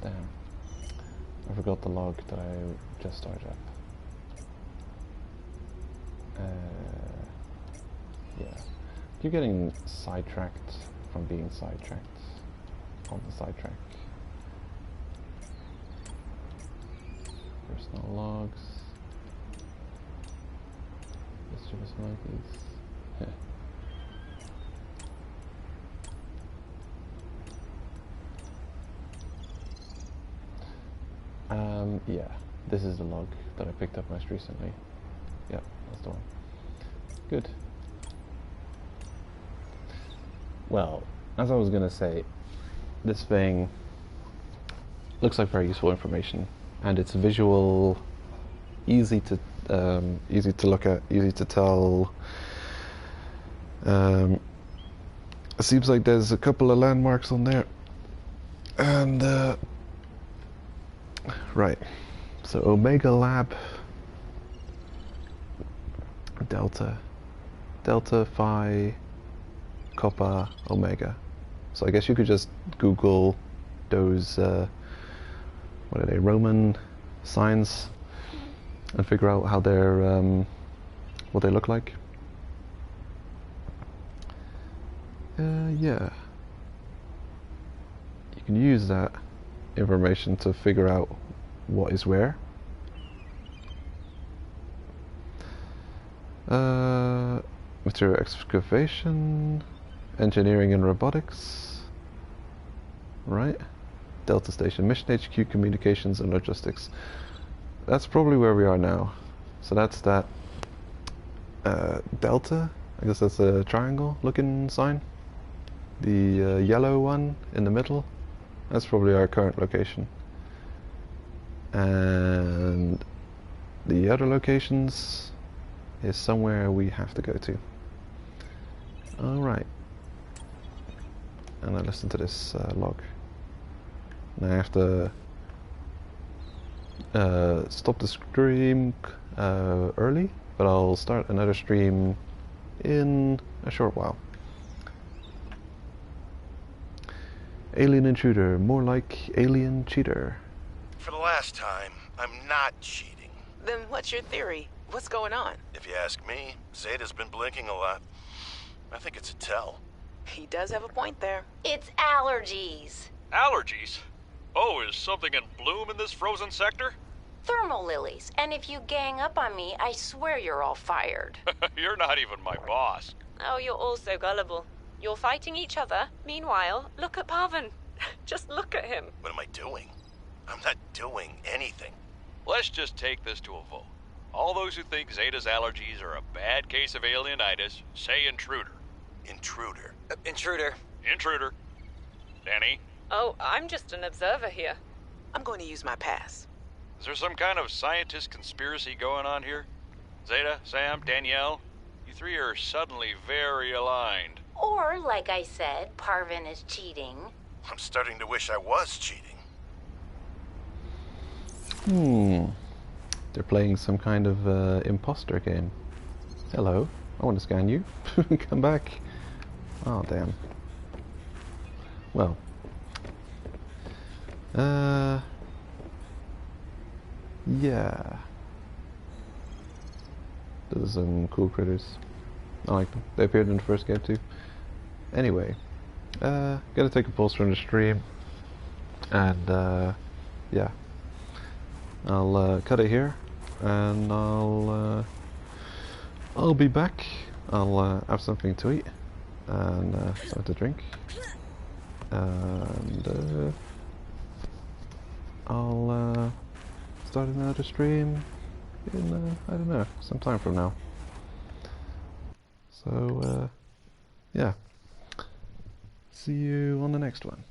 Damn. I forgot the log that I just started up. Yeah. You're getting sidetracked from being sidetracked on the sidetrack. Personal logs. Mischievous monkeys. Yeah, this is the log that I picked up most recently. Yeah, that's the one. Good. Well, as I was gonna say, this thing looks like very useful information, and it's visual, easy to look at, easy to tell. It seems like there's a couple of landmarks on there, and right. So Omega Lab, Delta, Phi, Kappa, Omega. So I guess you could just Google those, what are they, Roman signs, and figure out how they're, what they look like. Yeah. You can use that information to figure out what is where. Material excavation, engineering and robotics, right? Delta Station, Mission HQ, communications and logistics. That's probably where we are now. So that's that Delta, I guess that's a triangle looking sign. The yellow one in the middle, that's probably our current location. And the other locations is somewhere we have to go to. Alright. And I listen to this log. Now I have to stop the stream early, but I'll start another stream in a short while. Alien intruder, more like alien cheater. For the last time, I'm not cheating. Then what's your theory? What's going on? If you ask me, Zeta's been blinking a lot. I think it's a tell. He does have a point there. It's allergies. Allergies? Oh, is something in bloom in this frozen sector? Thermal lilies. And if you gang up on me, I swear you're all fired. You're not even my boss. Oh, you're all so gullible. You're fighting each other. Meanwhile, look at Parvin. Just look at him. What am I doing? I'm not doing anything. Let's just take this to a vote. All those who think Zeta's allergies are a bad case of alienitis, say intruder. Intruder. Intruder. Intruder. Danny? Oh, I'm just an observer here. I'm going to use my pass. Is there some kind of scientist conspiracy going on here? Zeta, Sam, Danielle? You three are suddenly very aligned. Or, like I said, Parvin is cheating. I'm starting to wish I was cheating. They're playing some kind of imposter game. Hello, I want to scan you. Come back. Oh, damn. Well. Yeah. Those are some cool critters. I like them. They appeared in the first game too. Anyway. Gotta take a pause from the stream. And, yeah. I'll cut it here. And I'll be back. I'll have something to eat. And something to drink. And I'll start another stream in, I don't know, some time from now. So, yeah. See you on the next one.